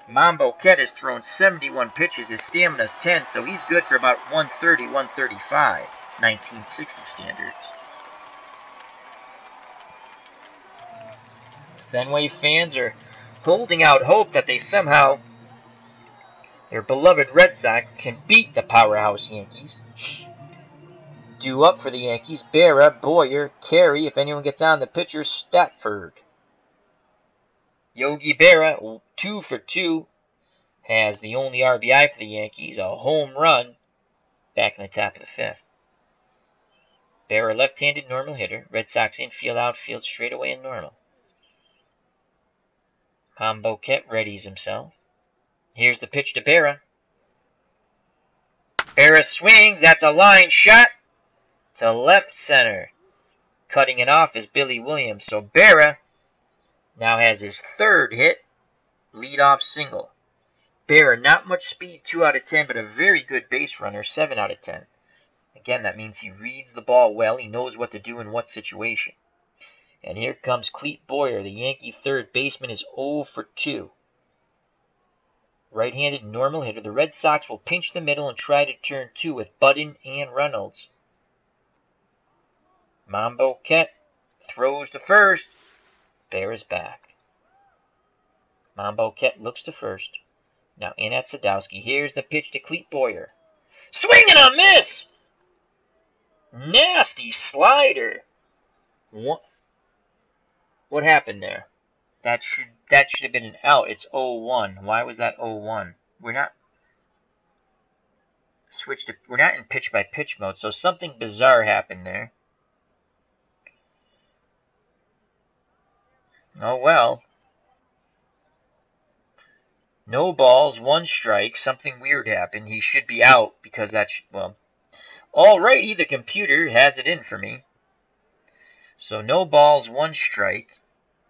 Speaker 1: Mamboquette has thrown 71 pitches. His stamina's 10, so he's good for about 130, 135. 1960 standards. Fenway fans are holding out hope that they somehow, their beloved Red Sox, can beat the powerhouse Yankees. Due up for the Yankees, Berra, Boyer, Carey, if anyone gets on the pitcher, Stafford. Yogi Berra, 2 for 2, has the only RBI for the Yankees, a home run, back in the top of the 5th. Berra, left-handed normal hitter. Red Sox infield, outfield, straightaway and normal. Mamboquette readies himself. Here's the pitch to Berra. Berra swings. That's a line shot to left center. Cutting it off is Billy Williams. So Berra now has his 3rd hit. Leadoff single. Berra, not much speed, 2 out of 10, but a very good base runner, 7 out of 10. Again, that means he reads the ball well. He knows what to do in what situation. And here comes Clete Boyer. The Yankee 3rd baseman is 0 for 2. Right-handed normal hitter. The Red Sox will pinch the middle and try to turn 2 with Budden and Reynolds. Mamboquette throws to first. Berra's back. Mamboquette looks to first. Now in at Sadowski. Here's the pitch to Clete Boyer. Swing and a miss! Nasty slider. What happened there? That should have been an out. It's 0-1. Why was that 0-1? We're not in pitch by pitch mode, so something bizarre happened there. Oh well. No balls, 1 strike. Something weird happened. He should be out because well. Alrighty, the computer has it in for me. So no balls, 1 strike.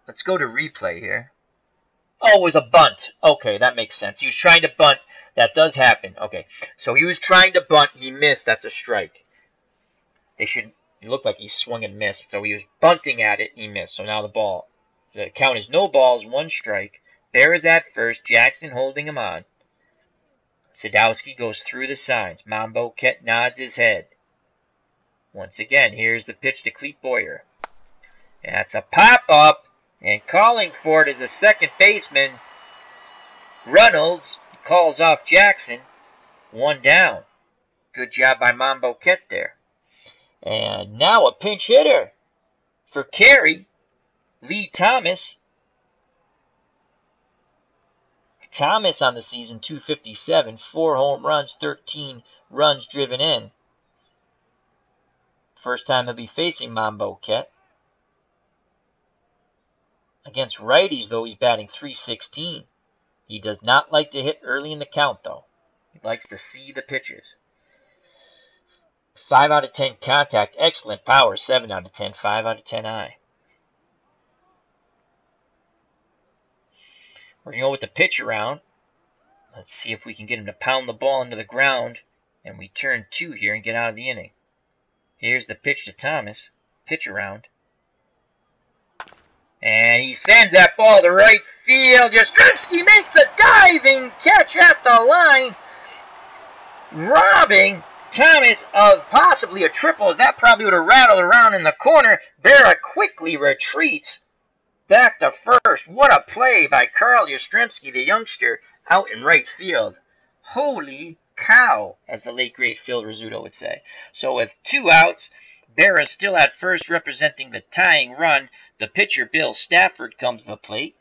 Speaker 1: Let's go to replay here. Oh, it was a bunt. Okay, that makes sense. He was trying to bunt. That does happen. Okay, so he was trying to bunt. He missed. That's a strike. It looked like he swung and missed. So he was bunting at it. He missed. So now the count is no balls, 1 strike. Berra's at first. Jackson holding him on. Sadowski goes through the signs. Mamboquette nods his head. Once again, here's the pitch to Clete Boyer. That's a pop-up. And calling for it is a second baseman, Reynolds. He calls off Jackson. 1 down. Good job by Mamboquette there. And now a pinch hitter for Carey. Lee Thomas. Thomas on the season, 257, 4 home runs, 13 runs driven in. First time he'll be facing Mambo Ket. Against righties, though, he's batting .316. He does not like to hit early in the count, though. He likes to see the pitches. 5 out of 10 contact, excellent power, 7 out of 10, 5 out of 10 eye. We're going to go with the pitch around. Let's see if we can get him to pound the ball into the ground, and we turn 2 here and get out of the inning. Here's the pitch to Thomas. Pitch around. And he sends that ball to right field. Yastrzemski makes the diving catch at the line, robbing Thomas of possibly a triple, as that probably would have rattled around in the corner. Berra quickly retreats back to first. What a play by Carl Yastrzemski, the youngster, out in right field. Holy cow, as the late great Phil Rizzuto would say. So with 2 outs, Berra still at first representing the tying run. The pitcher, Bill Stafford, comes to the plate.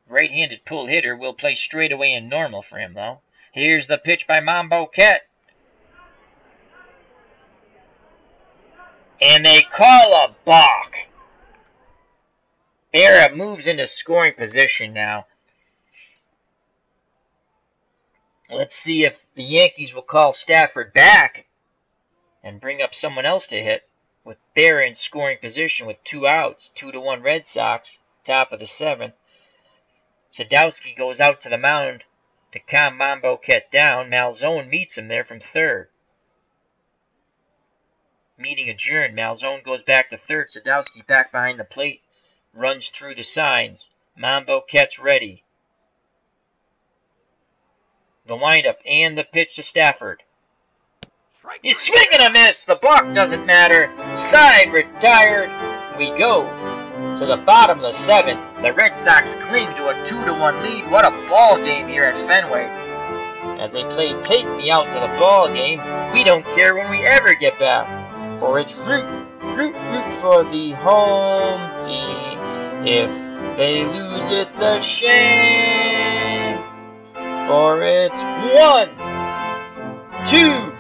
Speaker 1: Right-handed pull hitter will play straight away in normal for him, though. Here's the pitch by Mambo Ket. And they call a balk. Berra moves into scoring position now. Let's see if the Yankees will call Stafford back and bring up someone else to hit. With Berra in scoring position with 2 outs, 2-1 Red Sox, top of the 7th. Sadowski goes out to the mound to calm Mambo Ket down. Malzone meets him there from third. Meeting adjourned. Malzone goes back to third. Sadowski back behind the plate. Runs through the signs. Mambo Ket's ready. The windup and the pitch to Stafford. He's swinging a miss. The balk doesn't matter. Side retired. We go to the bottom of the 7th. The Red Sox cling to a 2-1 lead. What a ball game here at Fenway. As they play Take Me Out to the ball game, we don't care when we ever get back. For it's root for the home team. If they lose, it's a shame. For it's 1, 2,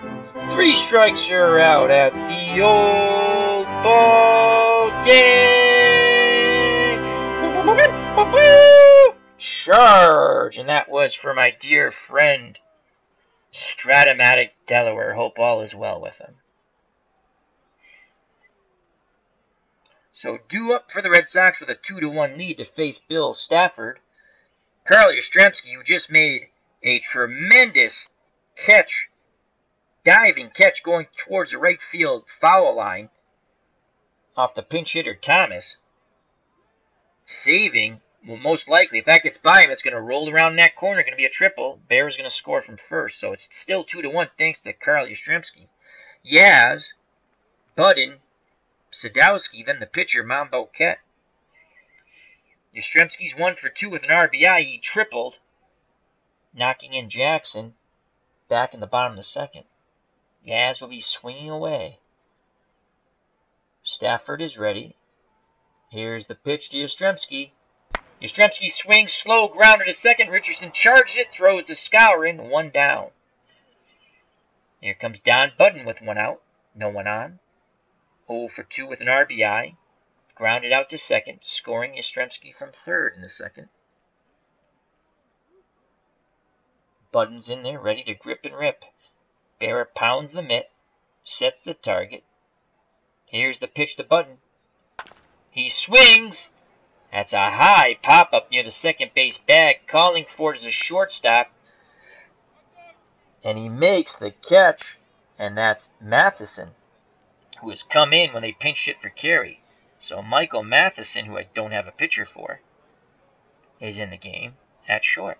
Speaker 1: 3 strikes, you're out at the old ball game. Charge! And that was for my dear friend, Stratomatic Delaware. Hope all is well with him. So due up for the Red Sox with a 2-1 lead to face Bill Stafford. Carl Yastrzemski, who just made a tremendous catch, diving catch going towards the right field foul line off the pinch hitter Thomas. Saving, well, most likely, if that gets by him, it's going to roll around in that corner. Going to be a triple. Bear's going to score from first. So it's still 2-1 thanks to Carl Yastrzemski. Yaz, Budden, Sadowski, then the pitcher, Mambo Ket. Yastrzemski's 1 for 2 with an RBI. He tripled, knocking in Jackson back in the bottom of the 2nd. Yaz will be swinging away. Stafford is ready. Here's the pitch to Yastrzemski. Yastrzemski swings, slow grounder to second. Richardson charges it, throws the scouring, 1 down. Here comes Don Budden with 1 out, no one on. 0 for 2 with an RBI. Grounded out to second, scoring Yastrzemski from third in the 2nd. Budden's in there, ready to grip and rip. Berra pounds the mitt, sets the target. Here's the pitch to Budden. He swings. That's a high pop-up near the second base bag. Calling for it as a shortstop. And he makes the catch. And that's Matheson, who has come in when they pinch hit for Carey. So Michael Matheson, who I don't have a pitcher for, is in the game at short.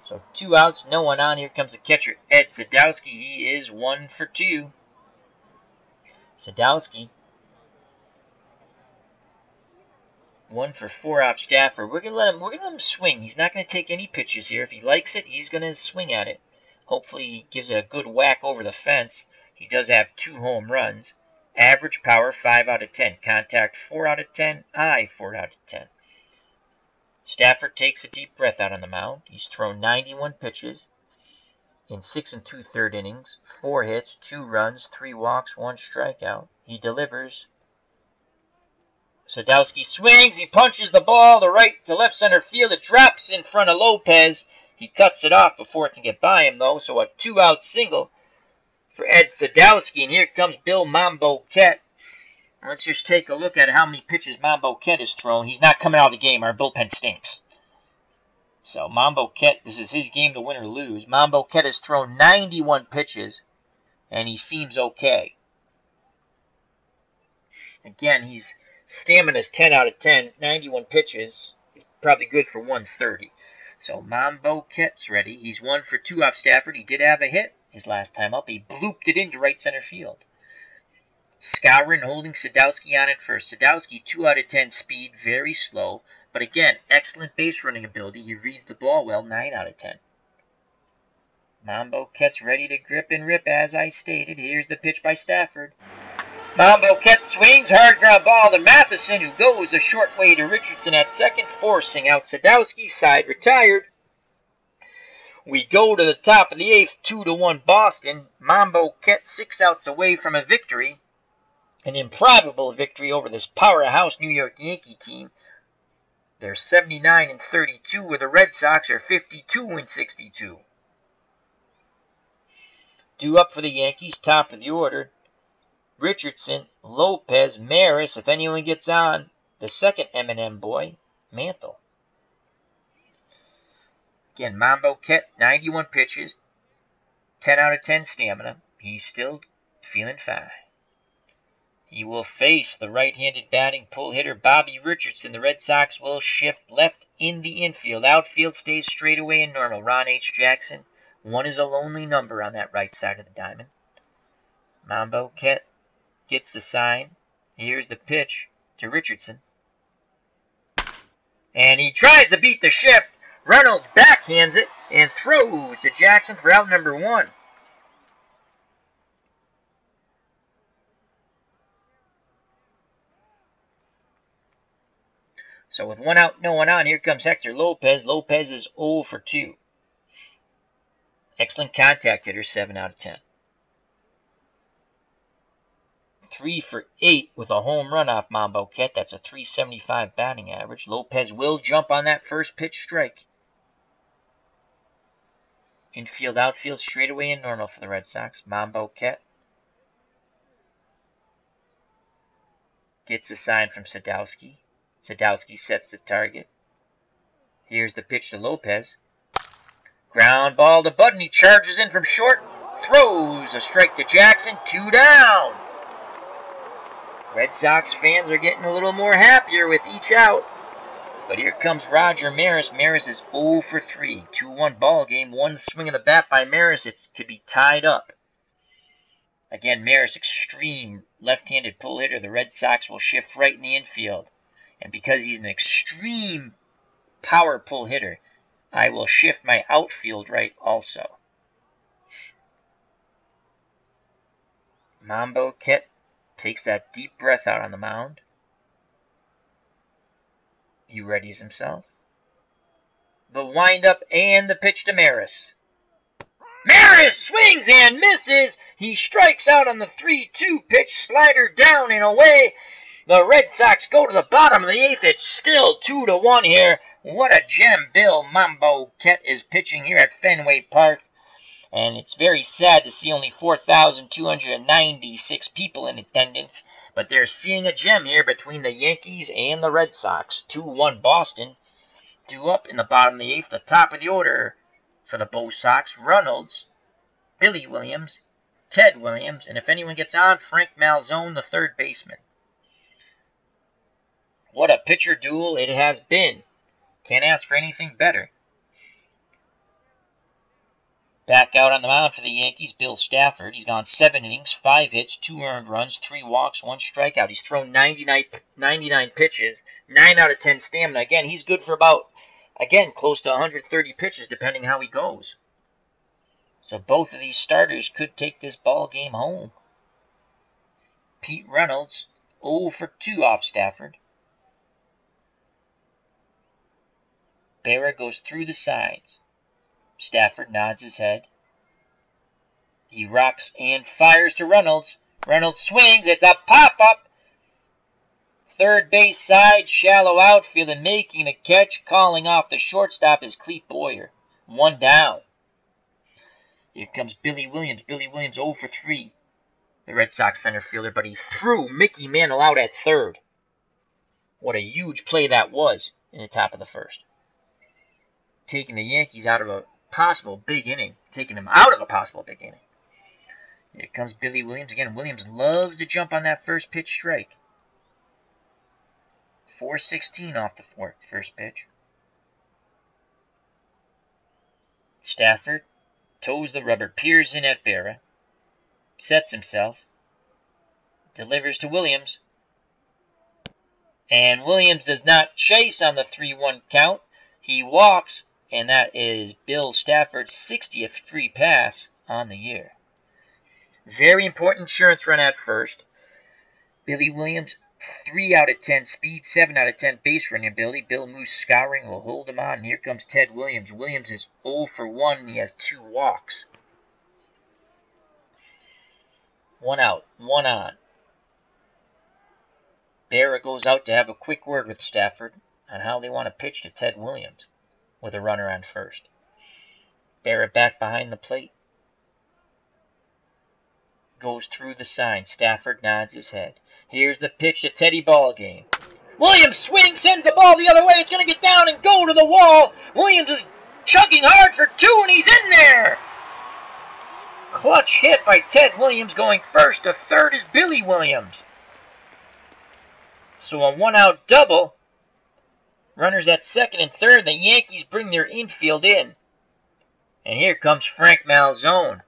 Speaker 1: So 2 outs, no one on. Here comes the catcher, Ed Sadowski. He is 1 for 2. Sadowski, 1 for 4 off Stafford. We're gonna let him swing. He's not gonna take any pitches here. If he likes it, he's gonna swing at it. Hopefully he gives it a good whack over the fence. He does have 2 home runs. Average power 5 out of 10. Contact 4 out of 10. Eye 4 out of 10. Stafford takes a deep breath out on the mound. He's thrown 91 pitches in 6 2/3 innings, 4 hits, 2 runs, 3 walks, 1 strikeout. He delivers. Sadowski swings. He punches the ball to right to left center field. It drops in front of Lopez. He cuts it off before it can get by him, though. So a 2-out single for Ed Sadowski. And here comes Bill Mambo Kett. Let's just take a look at how many pitches Mambo Kett has thrown. He's not coming out of the game. Our bullpen stinks. So Mambo Kett, this is his game to win or lose. Mambo Kett has thrown 91 pitches, and he seems okay. Again, his stamina's 10 out of 10. 91 pitches is probably good for 130. So Mambo Kett's ready. He's 1 for 2 off Stafford. He did have a hit his last time up. He blooped it into right center field. Skowron holding Sadowski on at first. Sadowski, 2 out of 10 speed, very slow. But again, excellent base running ability. He reads the ball well, 9 out of 10. Mambo Kett's ready to grip and rip, as I stated. Here's the pitch by Stafford. Mambo Kett swings, hard ground ball to Matheson, who goes the short way to Richardson at second, forcing out Sadowski, side retired. We go to the top of the 8th, 2-1 Boston. Mambo Kett 6 outs away from a victory. An improbable victory over this powerhouse New York Yankee team. They're 79-32, where the Red Sox are 52-62. Due up for the Yankees, top of the order. Richardson, Lopez, Maris, if anyone gets on, the second M&M boy, Mantle. Again, Mambo Kett, 91 pitches, 10 out of 10 stamina. He's still feeling fine. He will face the right-handed batting pull hitter Bobby Richardson. The Red Sox will shift left in the infield. Outfield stays straight away and normal. Ron H. Jackson, 1 is a lonely number on that right side of the diamond. Mambo Kett gets the sign. Here's the pitch to Richardson. And he tries to beat the shift. Reynolds backhands it and throws to Jackson for out number 1. So with 1 out, no one on, here comes Hector Lopez. Lopez is 0 for 2. Excellent contact hitter, 7 out of 10. 3 for 8 with a home run off Mambo Kett. That's a .375 batting average. Lopez will jump on that first pitch strike. Infield, outfield, straightaway and normal for the Red Sox. Mambo Kett gets a sign from Sadowski. Sadowski sets the target. Here's the pitch to Lopez. Ground ball to Budden. He charges in from short. Throws a strike to Jackson. 2 down. Red Sox fans are getting a little more happier with each out. But here comes Roger Maris. Maris is 0 for 3. 2-1 ball game. 1 swing of the bat by Maris. It could be tied up. Again, Maris, extreme left-handed pull hitter. The Red Sox will shift right in the infield. And because he's an extreme power pull hitter, I will shift my outfield right also. Mambo Kett takes that deep breath out on the mound. He readies himself. The windup and the pitch to Maris. Maris swings and misses. He strikes out on the 3-2 pitch. Slider down and away. The Red Sox go to the bottom of the 8th. It's still 2-1 here. What a gem Bill Mambo Kett is pitching here at Fenway Park. And it's very sad to see only 4,296 people in attendance. But they're seeing a gem here between the Yankees and the Red Sox. 2-1 Boston. Due up in the bottom of the 8th. The top of the order for the Bo Sox. Reynolds, Billy Williams, Ted Williams. And if anyone gets on, Frank Malzone, the third baseman. What a pitcher duel it has been. Can't ask for anything better. Back out on the mound for the Yankees, Bill Stafford. He's gone 7 innings, 5 hits, 2 earned runs, 3 walks, 1 strikeout. He's thrown 99 pitches, 9 out of 10 stamina. Again, he's good for about, close to 130 pitches, depending how he goes. So both of these starters could take this ball game home. Pete Reynolds, 0 for 2 off Stafford. Berra goes through the signs. Stafford nods his head. He rocks and fires to Reynolds. Reynolds swings. It's a pop-up. Third base side, shallow outfield, and making the catch, calling off the shortstop is Clete Boyer. 1 down. Here comes Billy Williams. Billy Williams 0 for 3. The Red Sox center fielder, but he threw Mickey Mantle out at third. What a huge play that was in the top of the first. Taking the Yankees out of a possible big inning. Taking them out of a possible big inning. Here comes Billy Williams. Again, Williams loves to jump on that first pitch strike. 4:16 off the first pitch. Stafford toes the rubber, peers in at Berra. Sets himself. Delivers to Williams. And Williams does not chase on the 3-1 count. He walks, and that is Bill Stafford's 60th free pass on the year. Very important insurance run at first. Billy Williams, 3 out of 10 speed, 7 out of 10 base running ability. Bill Moose scouring will hold him on. And here comes Ted Williams. Williams is 0 for 1, and he has 2 walks. 1 out, 1 on. Berra goes out to have a quick word with Stafford on how they want to pitch to Ted Williams with a runner on first. Berra back behind the plate. Goes through the sign. Stafford nods his head. Here's the pitch to Teddy Ballgame. Williams swings, sends the ball the other way. It's going to get down and go to the wall. Williams is chugging hard for 2, and he's in there. Clutch hit by Ted Williams. Going first to third is Billy Williams. So a 1-out double. Runners at second and third. The Yankees bring their infield in. And here comes Frank Malzone.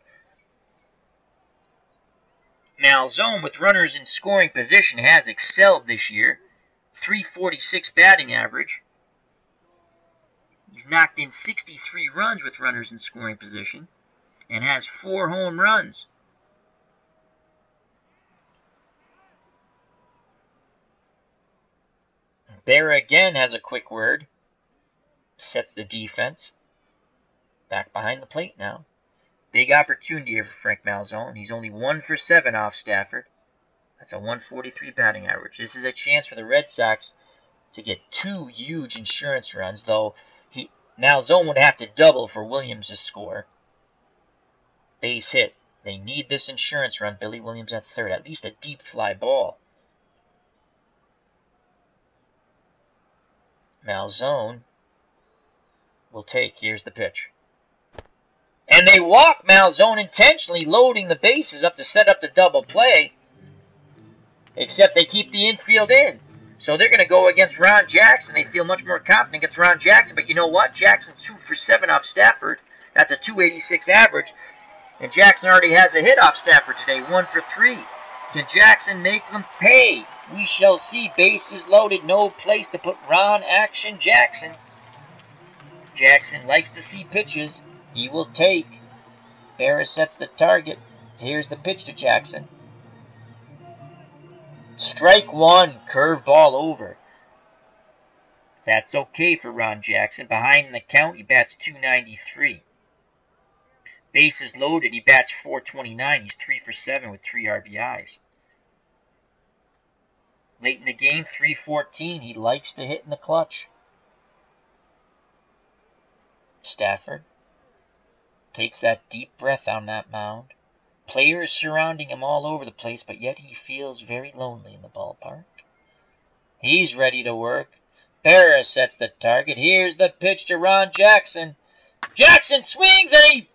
Speaker 1: Malzone, with runners in scoring position, has excelled this year. .346 batting average. He's knocked in 63 runs with runners in scoring position and has 4 home runs. Berra again has a quick word. Sets the defense. Back behind the plate now. Big opportunity here for Frank Malzone. He's only 1 for 7 off Stafford. That's a .143 batting average. This is a chance for the Red Sox to get 2 huge insurance runs, though Malzone would have to double for Williams to score. Base hit. They need this insurance run. Billy Williams at third. At least a deep fly ball. Malzone will take. Here's the pitch. And they walk Malzone, intentionally loading the bases up to set up the double play. Except they keep the infield in. So they're going to go against Ron Jackson. They feel much more confident against Ron Jackson. But you know what? Jackson's 2 for 7 off Stafford. That's a .286 average. And Jackson already has a hit off Stafford today. 1 for 3. Can Jackson make them pay? We shall see. Bases loaded. No place to put Ron Action Jackson. Jackson likes to see pitches. He will take. Berra sets the target. Here's the pitch to Jackson. Strike 1. Curveball over. That's okay for Ron Jackson. Behind in the count, he bats .293. Bases loaded, he bats .429. He's 3 for 7 with 3 RBIs. Late in the game, .314. He likes to hit in the clutch. Stafford takes that deep breath on that mound. Players surrounding him all over the place, but yet he feels very lonely in the ballpark. He's ready to work. Berra sets the target. Here's the pitch to Ron Jackson. Jackson swings and he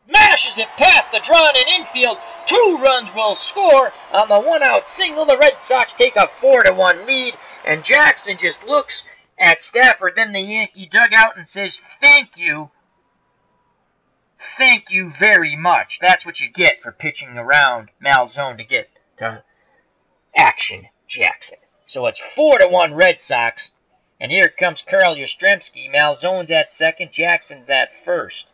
Speaker 1: mashes it past the drawn-in infield. 2 runs will score on the 1-out single. The Red Sox take a 4-1 lead, and Jackson just looks at Stafford, then the Yankee dugout, and says, "Thank you. Thank you very much." That's what you get for pitching around Malzone to get to Action Jackson. So it's 4-1 Red Sox. And here comes Carl Yastrzemski. Malzone's at second. Jackson's at first.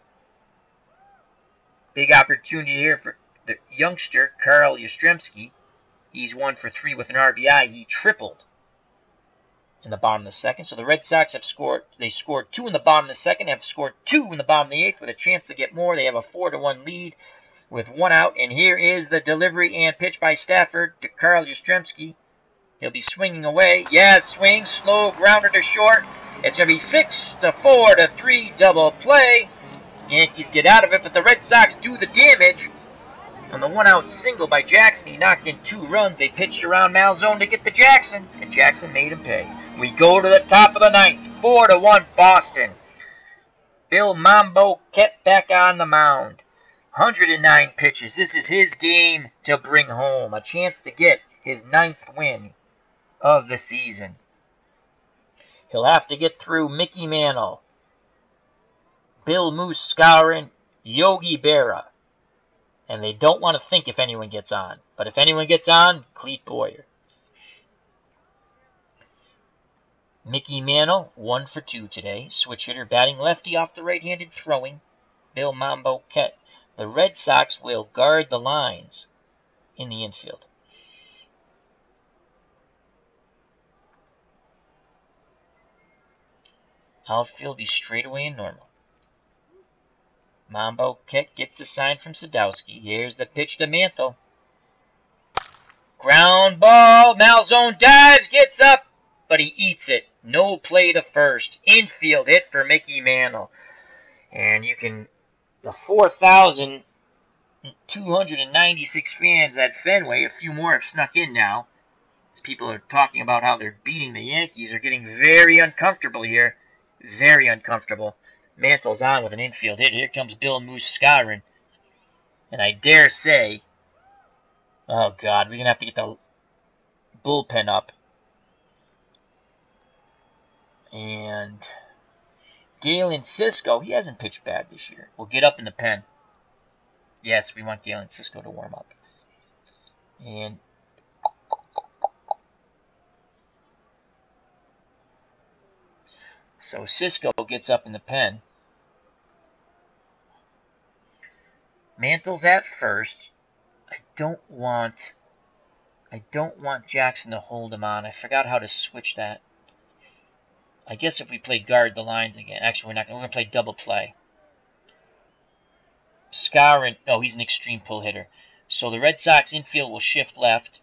Speaker 1: Big opportunity here for the youngster, Carl Yastrzemski. He's 1 for 3 with an RBI. He tripled in the bottom of the second. So the Red Sox have scored. They scored 2 in the bottom of the second. Have scored 2 in the bottom of the 8th with a chance to get more. They have a 4-1 lead with 1 out. And here is the delivery and pitch by Stafford to Carl Yastrzemski. He'll be swinging away. Yes, swing, slow, grounder to short. It's going to be 6-4 to 3 double play. Yankees get out of it, but the Red Sox do the damage. On the 1-out single by Jackson, he knocked in 2 runs. They pitched around Malzone to get to Jackson, and Jackson made him pay. We go to the top of the 9th, 4-1 Boston. Bill Mambo kept back on the mound. 109 pitches. This is his game to bring home. A chance to get his 9th win of the season. He'll have to get through Mickey Mantle, Bill Moose Skowron, Yogi Berra. And they don't want to think if anyone gets on. But if anyone gets on, Clete Boyer. Mickey Mantle, 1 for 2 today. Switch hitter batting lefty off the right-handed throwing. Bill Mambo Kett. The Red Sox will guard the lines in the infield. Outfield will be straight away and normal. Mambo Kett gets the sign from Sadowski. Here's the pitch to Mantle. Ground ball. Malzone dives, gets up, but he eats it. No play to first. Infield hit for Mickey Mantle. And you can, the 4,296 fans at Fenway, a few more have snuck in now. As people are talking about how they're beating the Yankees, are getting very uncomfortable here. Very uncomfortable. Mantle's on with an infield hit. Here comes Bill Moose Skowron. And I dare say, oh God, we're going to have to get the bullpen up. And Galen Cisco, he hasn't pitched bad this year. We'll get up in the pen. Yes, we want Galen Cisco to warm up. And so Cisco gets up in the pen. Mantle's at first. I don't want Jackson to hold him on. I forgot how to switch that. I guess if we play guard the lines again. Actually, we're not. We're going to play double play. Skowron. Oh, he's an extreme pull hitter. So the Red Sox infield will shift left.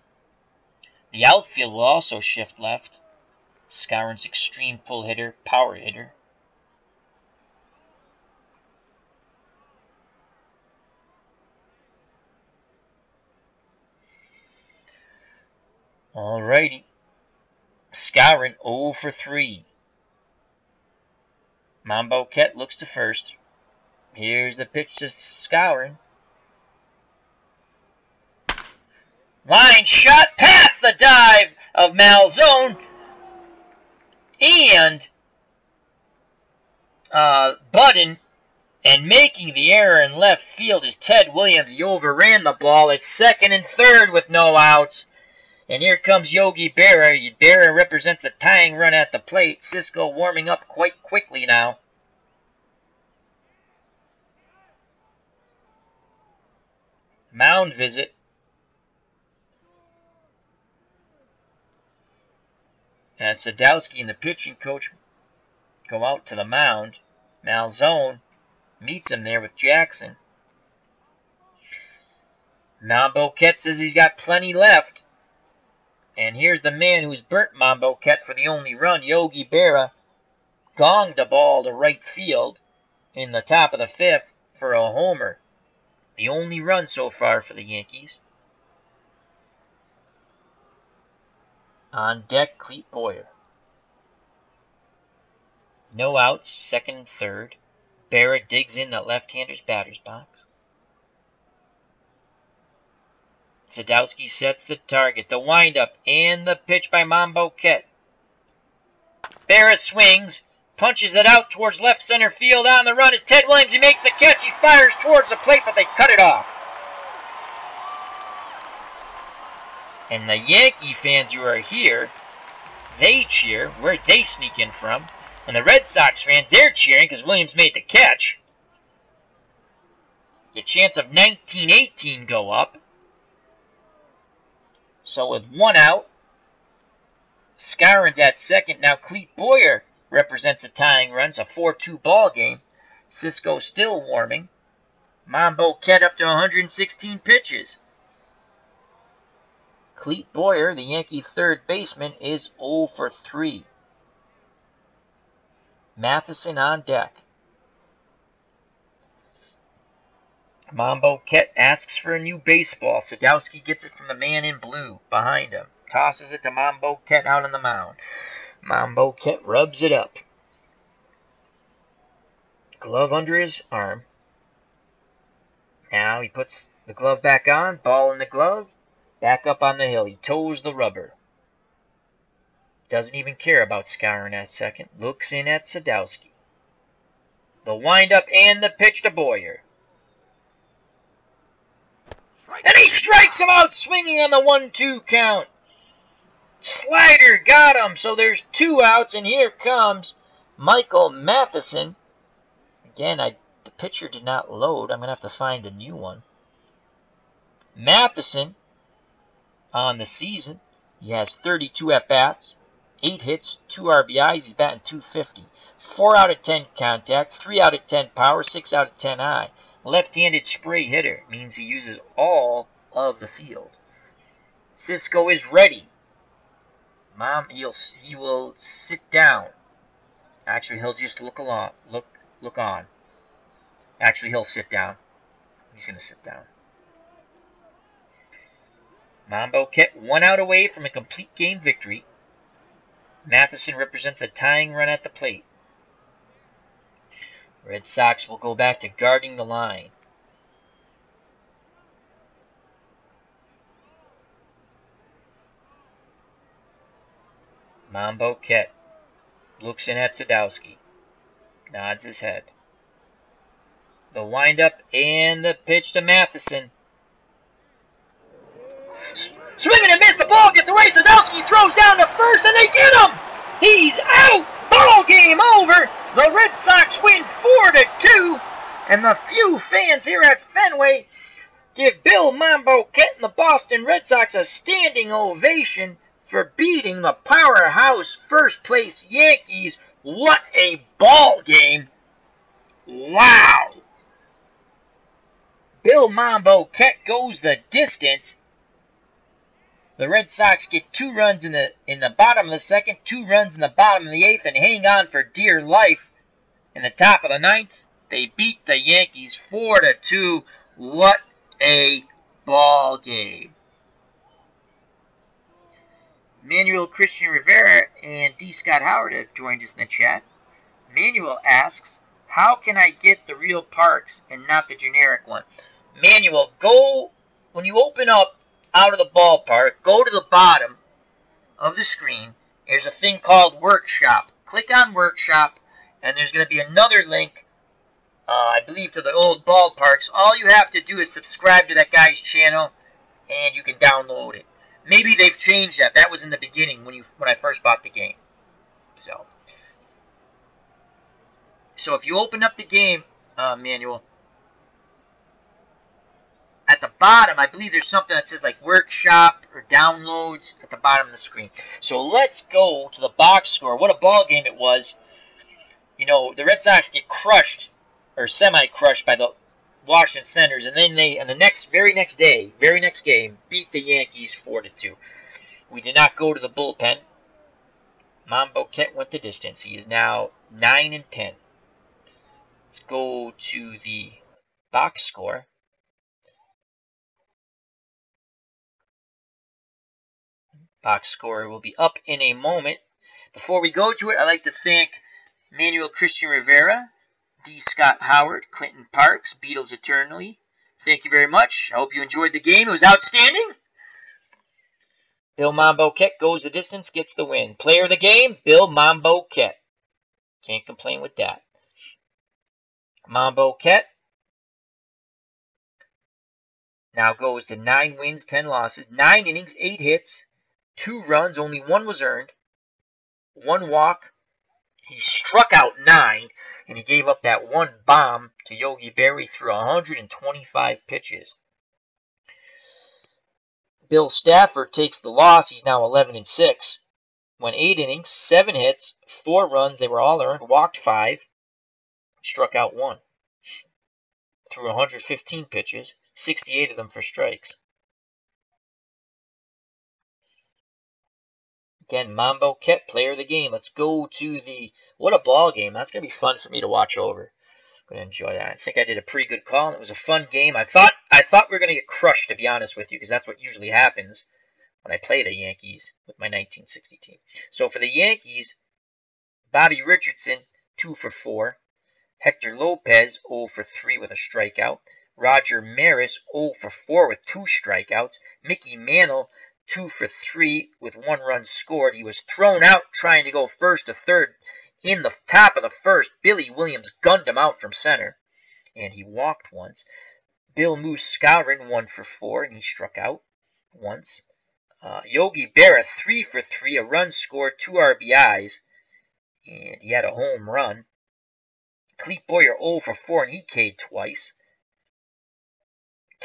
Speaker 1: The outfield will also shift left. Skowron's extreme pull hitter, power hitter. Alrighty. Skowron 0 for 3. Mambo Kett looks to first. Here's the pitch to Skowron. Line shot past the dive of Malzone. And Budden, and making the error in left field is Ted Williams. He overran the ball at second and third with no outs. And here comes Yogi Berra. Berra represents a tying run at the plate. Cisco warming up quite quickly now. Mound visit. As Sadowski and the pitching coach go out to the mound, Malzone meets him there with Jackson. Mambo Kett says he's got plenty left. And here's the man who's burnt Mambo Kett for the only run, Yogi Berra, gonged the ball to right field in the top of the 5th for a homer. The only run so far for the Yankees. On deck, Clete Boyer. No outs, second and third. Berra digs in the left-hander's batter's box. Sadowski sets the target, the windup, and the pitch by Mambo Kett. Berra swings, punches it out towards left center field. On the run is Ted Williams. He makes the catch. He fires towards the plate, but they cut it off. And the Yankee fans who are here, they cheer. Where'd they sneak in from? And the Red Sox fans, they're cheering because Williams made the catch. The chance of 19-18 go up. So with 1 out, Skowron's at second. Now Clete Boyer represents a tying run. It's a 4-2 ball game. Cisco still warming. Mambo Ket up to 116 pitches. Clete Boyer, the Yankee third baseman, is 0 for 3. Matheson on deck. Mambo Ket asks for a new baseball. Sadowski gets it from the man in blue behind him. Tosses it to Mambo Ket out on the mound. Mambo Ket rubs it up. Glove under his arm. Now he puts the glove back on. Ball in the glove. Back up on the hill. He toes the rubber. Doesn't even care about Skowron at second. Looks in at Sadowski. The windup and the pitch to Boyer. And he strikes him out swinging on the 1-2 count. Slider got him. So there's 2 outs. And here comes Michael Matheson. Again, the pitcher did not load. I'm going to have to find a new one. Matheson on the season. He has 32 at-bats, 8 hits, 2 RBIs. He's batting .250. 4 out of 10 contact, 3 out of 10 power, 6 out of 10 eye. Left-handed spray hitter means he uses all of the field. Cisco is ready. He will sit down. Actually, he'll just look on. Actually, he'll sit down. He's going to sit down. Mambo Ket 1 out away from a complete game victory. Matheson represents a tying run at the plate. Red Sox will go back to guarding the line. Mambo Ket looks in at Sadowski. Nods his head. The windup and the pitch to Matheson. Swinging and miss. The ball gets away. Sadowski throws down to first, and they get him. He's out. Ball game over. The Red Sox win 4-2, and the few fans here at Fenway give Bill Mambo Ket and the Boston Red Sox a standing ovation for beating the powerhouse first-place Yankees. What a ball game. Wow. Bill Mambo Ket goes the distance. The Red Sox get 2 runs in the bottom of the second, 2 runs in the bottom of the 8th, and hang on for dear life in the top of the 9th. They beat the Yankees 4-2. What a ball game. Manuel Christian Rivera and D. Scott Howard have joined us in the chat. Manuel asks, how can I get the real parks and not the generic one? Manuel, go, when you open up out of the ballpark, go to the bottom of the screen. There's a thing called Workshop. Click on Workshop, and there's going to be another link, I believe, to the old ballparks. All you have to do is subscribe to that guy's channel, and you can download it. Maybe they've changed that. That was in the beginning when I first bought the game. So if you open up the game, Manuel, at the bottom, I believe there's something that says like Workshop or Downloads at the bottom of the screen. So let's go to the box score. What a ball game it was. You know, the Red Sox get crushed or semi-crushed by the Washington Senators, and then they, in the very next game, beat the Yankees 4-2. We did not go to the bullpen. Mambo Ket went the distance. He is now 9-10. Let's go to the box score. Box score will be up in a moment. Before we go to it, I'd like to thank Manuel Christian Rivera, D. Scott Howard, Clinton Parks, Beatles Eternally. Thank you very much. I hope you enjoyed the game. It was outstanding. Bill Mambo Ket goes the distance, gets the win. Player of the game, Bill Mambo Ket. Can't complain with that. Mambo Ket now goes to 9 wins, 10 losses, 9 innings, 8 hits, 2 runs, only 1 was earned, 1 walk. He struck out 9, and he gave up that 1 bomb to Yogi Berra through 125 pitches. Bill Stafford takes the loss. He's now 11-6. Went 8 innings, 7 hits, 4 runs. They were all earned. Walked 5. Struck out 1. Threw 115 pitches, 68 of them for strikes. Again, Mambo Ket, player of the game. Let's go to the... What a ball game. That's going to be fun for me to watch over. I'm going to enjoy that. I think I did a pretty good call. It was a fun game. I thought we were going to get crushed, to be honest with you, because that's what usually happens when I play the Yankees with my 1960 team. So for the Yankees, Bobby Richardson, 2 for 4. Hector Lopez, 0 for 3 with a strikeout. Roger Maris, 0 for 4 with 2 strikeouts. Mickey Mantle, 2 for 3 with 1 run scored. He was thrown out trying to go first to third. In the top of the first, Billy Williams gunned him out from center, and he walked once. Bill Moose Skowron, 1 for 4, and he struck out once. Yogi Berra, 3 for 3, a run scored, 2 RBIs, and he had a home run. Clete Boyer, 0 for 4, and he K'd twice.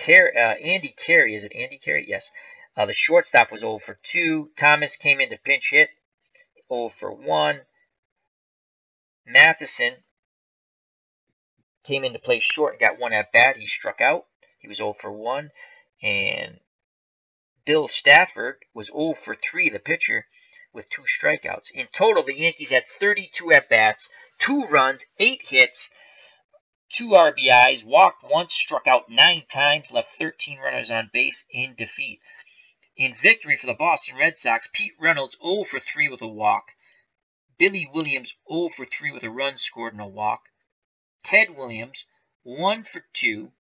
Speaker 1: Andy Carey, is it Andy Carey? Yes. The shortstop was 0 for 2. Thomas came in to pinch hit, 0 for 1. Matheson came in to play short and got 1 at bat. He struck out. He was 0 for 1. And Bill Stafford was 0 for 3, the pitcher, with 2 strikeouts. In total, the Yankees had 32 at bats, 2 runs, 8 hits, 2 RBIs, walked once, struck out 9 times, left 13 runners on base in defeat. In victory for the Boston Red Sox, Pete Reynolds 0 for 3 with a walk. Billy Williams 0 for 3 with a run scored and a walk. Ted Williams 1 for 2,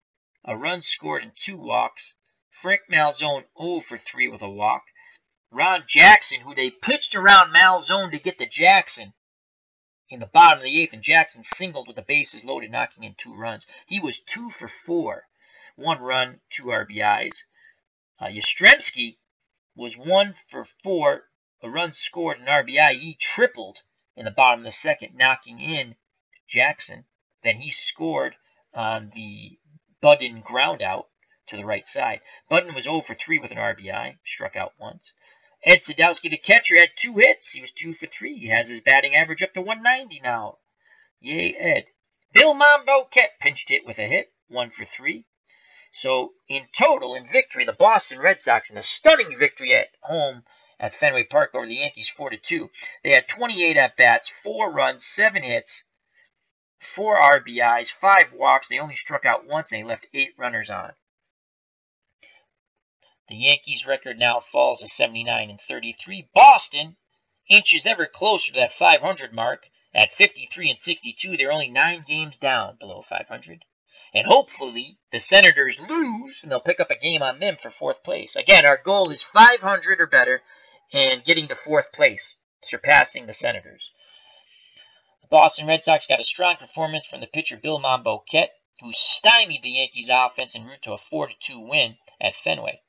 Speaker 1: a run scored and 2 walks. Frank Malzone 0 for 3 with a walk. Ron Jackson, who they pitched around Malzone to get to Jackson in the bottom of the 8th, and Jackson singled with the bases loaded, knocking in 2 runs. He was 2 for 4, 1 run, 2 RBIs. Yastrzemski was 1 for 4, a run scored, an RBI. He tripled in the bottom of the 2nd, knocking in Jackson. Then he scored on the Budden ground out to the right side. Budden was 0 for 3 with an RBI, struck out once. Ed Sadowski, the catcher, had 2 hits. He was 2 for 3. He has his batting average up to 190 now. Yay, Ed. Bill Mambo Ket pinched hit with a hit, 1 for 3. So, in total, in victory, the Boston Red Sox, in a stunning victory at home at Fenway Park over the Yankees 4-2, they had 28 at-bats, 4 runs, 7 hits, 4 RBIs, 5 walks. They only struck out once, and they left 8 runners on. The Yankees' record now falls to 79-33. Boston inches ever closer to that 500 mark at 53-62. They're only 9 games down below 500. And hopefully the Senators lose, and they'll pick up a game on them for 4th place. Again, our goal is 500 or better and getting to 4th place, surpassing the Senators. The Boston Red Sox got a strong performance from the pitcher Bill Mambo Ket, who stymied the Yankees' offense en route to a 4-2 win at Fenway.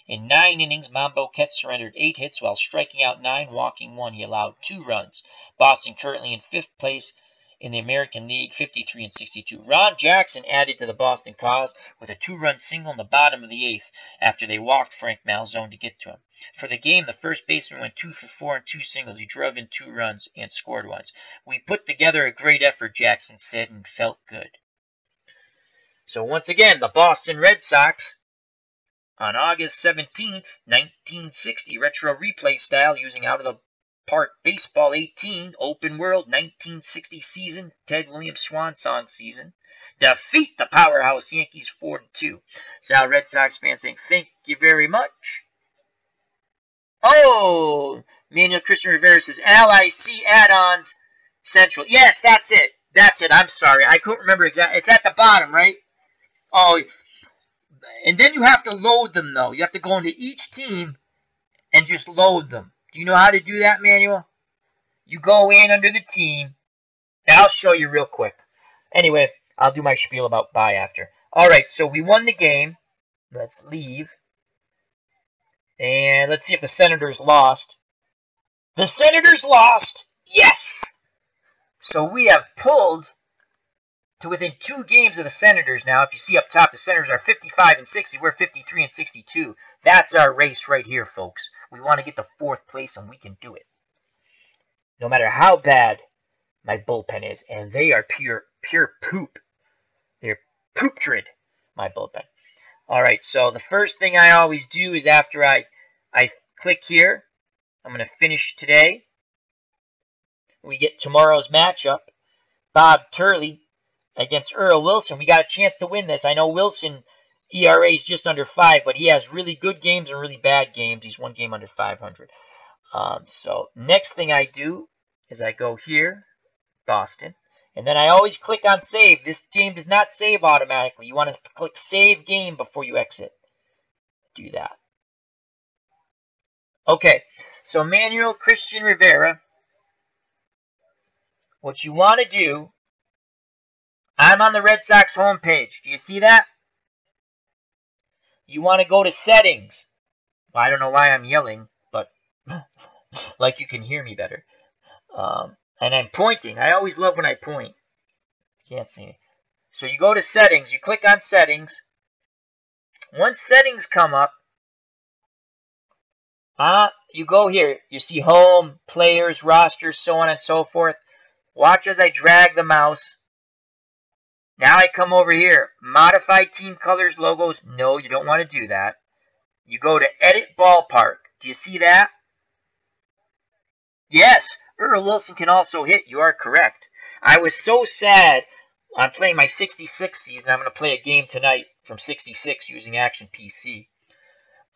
Speaker 1: In 9 innings, Mambo Ket surrendered 8 hits while striking out 9, walking 1. He allowed 2 runs. Boston currently in 5th place in the American League, 53-62. Ron Jackson added to the Boston cause with a 2-run single in the bottom of the 8th after they walked Frank Malzone to get to him. For the game, the first baseman went 2 for 4 and 2 singles. He drove in 2 runs and scored once. We put together a great effort, Jackson said, and felt good. So once again, the Boston Red Sox, on August 17th, 1960, retro replay style using Out of the Park Baseball 18, Open World 1960 season, Ted Williams Swan Song season, defeat the powerhouse Yankees 4-2. Sal Red Sox fans saying, thank you very much. Oh, Manuel Christian Rivera says, LIC add-ons Central. Yes, that's it. That's it. I'm sorry. I couldn't remember exactly. It's at the bottom, right? Oh, and then you have to load them, though. You have to go into each team and just load them. Do you know how to do that, Manuel? You go in under the team, and I'll show you real quick. Anyway, I'll do my spiel about bye after. All right, so we won the game. Let's leave. And let's see if the Senators lost. The Senators lost! Yes! So we have pulled to within 2 games of the Senators now. If you see up top, the Senators are 55-60. We're 53-62. That's our race right here, folks. We want to get to 4th place, and we can do it. no matter how bad my bullpen is, and they are pure poop. They're pooptrid, my bullpen. All right, so the first thing I always do is after I click here, I'm going to finish today. We get tomorrow's matchup. Bob Turley against Earl Wilson. We got a chance to win this. I know Wilson ERA is just under 5, but he has really good games and really bad games. He's one game under 500. So next thing I do is I go here, Boston, and then I always click on save. This game does not save automatically. You want to click save game before you exit. Do that. Okay, so Manuel Christian Rivera, what you want to do, I'm on the Red Sox homepage. Do you see that? You want to go to settings. Well, I don't know why I'm yelling, but like you can hear me better. And I'm pointing. I always love when I point. You can't see me. So you go to settings. You click on settings. Once settings come up, you go here. You see home, players, rosters, so on and so forth. Watch as I drag the mouse. Now I come over here. Modify team colors, logos. No, you don't want to do that. You go to edit ballpark. Do you see that? Yes, Earl Wilson can also hit. You are correct. I was so sad. I'm playing my 66 season. I'm going to play a game tonight from 66 using Action PC.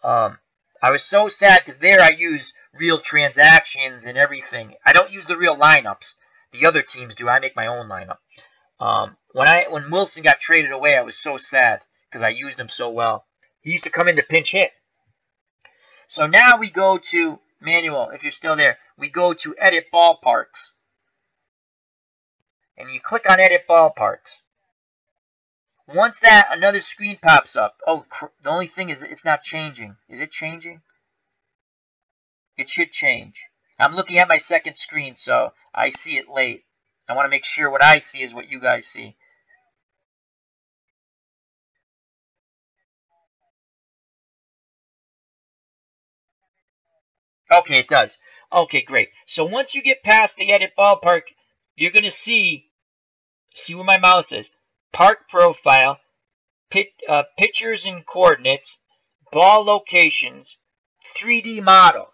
Speaker 1: I was so sad because there I use real transactions and everything. I don't use the real lineups. The other teams do. I make my own lineup. When Wilson got traded away, I was so sad because I used him so well. He used to come in to pinch hit. So now we go to Manuel, if you're still there. We go to edit ballparks. And you click on edit ballparks. Once that, another screen pops up. Oh, the only thing is it's not changing. Is it changing? It should change. I'm looking at my second screen, so I see it late. I want to make sure what I see is what you guys see. Okay, it does. Okay, great. So once you get past the edit ballpark, you're going to see where my mouse is. Park profile, pictures and coordinates, ball locations, 3D model.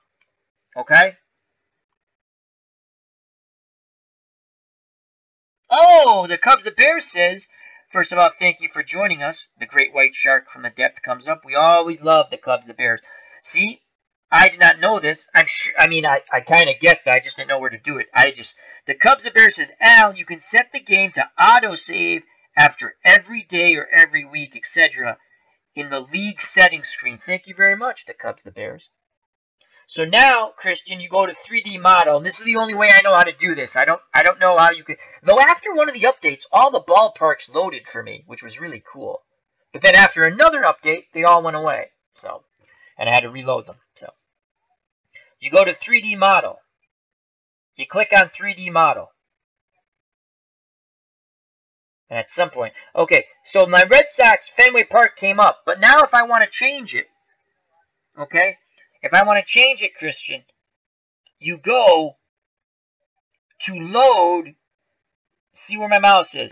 Speaker 1: Okay? Oh, the Cubs the Bears says, first of all, thank you for joining us. The great white shark from the depth comes up. We always love the Cubs the Bears. See, I did not know this. I'm sure. I mean, I kind of guessed that. I just didn't know where to do it. The Cubs the Bears says, Al, you can set the game to autosave after every day or every week, etc. in the league settings screen. Thank you very much, the Cubs the Bears. So now, Christian, you go to 3D model, and this is the only way I know how to do this. I don't know how you could. Though after one of the updates, all the ballparks loaded for me, which was really cool. But then after another update, they all went away. So, and I had to reload them. So, you go to 3D model. You click on 3D model. And at some point, okay, so my Red Sox Fenway Park came up, but now if I want to change it, okay, if I want to change it, Christian, you go to load, see where my mouse is,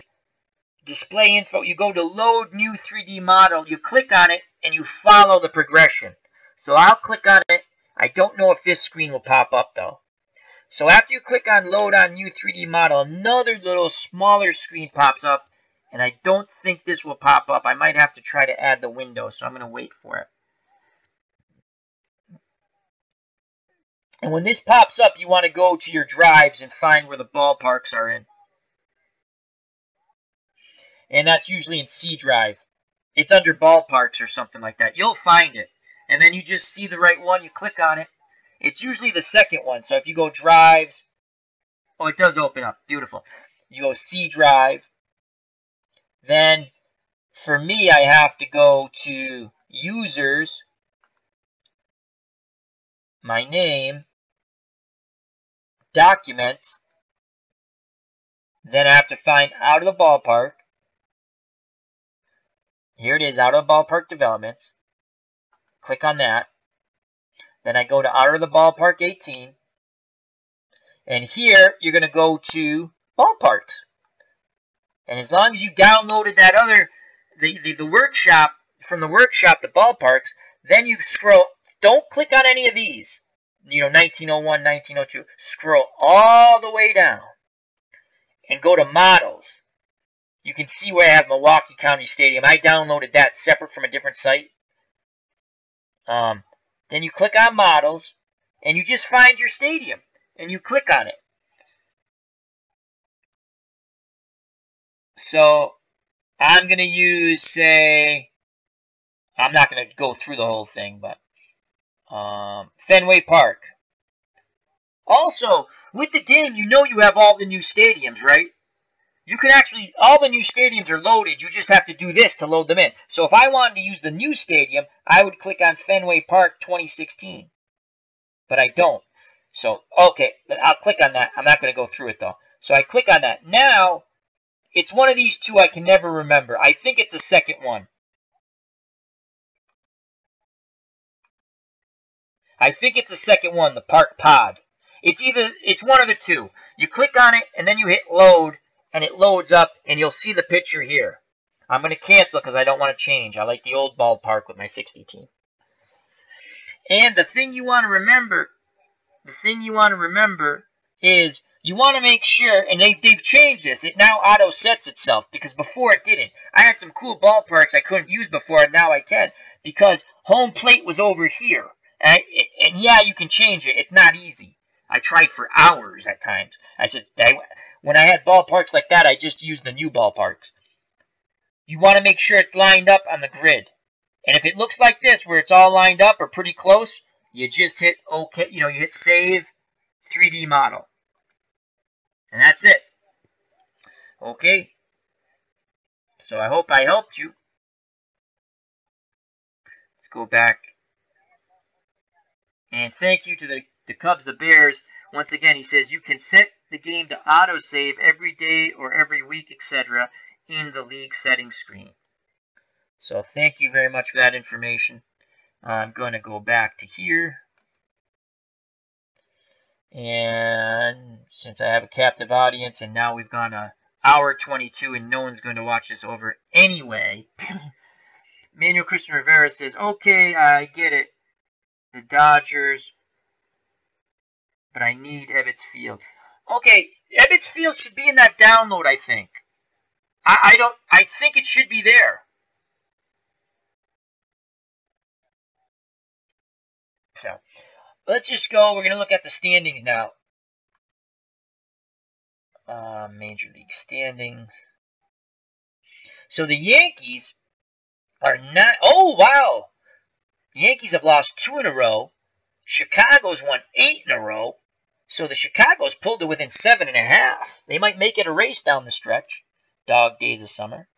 Speaker 1: display info, you go to load new 3D model, you click on it, and you follow the progression. So I'll click on it. I don't know if this screen will pop up though. So after you click on load on new 3D model, another little smaller screen pops up, and I don't think this will pop up. I might have to try to add the window, so I'm going to wait for it. And when this pops up, you want to go to your drives and find where the ballparks are in. And that's usually in C drive. It's under ballparks or something like that. You'll find it. And then you just see the right one, you click on it. It's usually the second one. So if you go drives, oh, it does open up. Beautiful. You go C drive. Then for me, I have to go to users, my name, documents. Then I have to find out of the ballpark. Here it is, out of the ballpark developments. Click on that. Then I go to out of the ballpark 18. And here, you're going to go to ballparks. And as long as you downloaded that other, the workshop, from the workshop, the ballparks, then you scroll. Don't click on any of these. 1901, 1902. Scroll all the way down and go to models. You can see where I have Milwaukee County Stadium. I downloaded that separate from a different site. Then you click on models, and you just find your stadium, and you click on it. So I'm going to use, say, I'm not going to go through the whole thing, but Fenway Park. Also, with the game, you have all the new stadiums, right? You can actually, all the new stadiums are loaded. You just have to do this to load them in. So if I wanted to use the new stadium, I would click on Fenway Park 2016. But I don't. So, okay, I'll click on that. I'm not going to go through it, though. So I click on that. Now, it's one of these two I can never remember. I think it's the second one. I think it's the second one, the Park Pod. It's one of the two. You click on it, and then you hit load, and it loads up, and you'll see the picture here. I'm going to cancel because I don't want to change. I like the old ballpark with my 60 team. And the thing you want to remember, is you want to make sure, and they've changed this. It now auto sets itself because before it didn't. I had some cool ballparks I couldn't use before, and now I can because home plate was over here. And yeah, you can change it. It's not easy. I tried for hours at times. When I had ballparks like that, I just used the new ballparks. You want to make sure it's lined up on the grid. And if it looks like this, where it's all lined up or pretty close, you just hit OK. You hit Save 3D Model. And that's it. Okay. So I hope I helped you. Let's go back. And thank you to the Cubs, the Bears. Once again, he says you can set the game to autosave every day or every week, etc. in the league settings screen. So thank you very much for that information. I'm going to go back to here. And since I have a captive audience, and now we've gone an hour 22, and no one's going to watch this over anyway. Manuel Christian Rivera says, okay, I get it. The Dodgers, but I need Ebbets Field. Okay, Ebbets Field should be in that download, I think. I think it should be there. So, let's just go. We're going to look at the standings now. Major League standings. So the Yankees are not... Oh, wow! The Yankees have lost 2 in a row. Chicago's won 8 in a row. So the Chicago's pulled it within 7.5. They might make it a race down the stretch. Dog days of summer.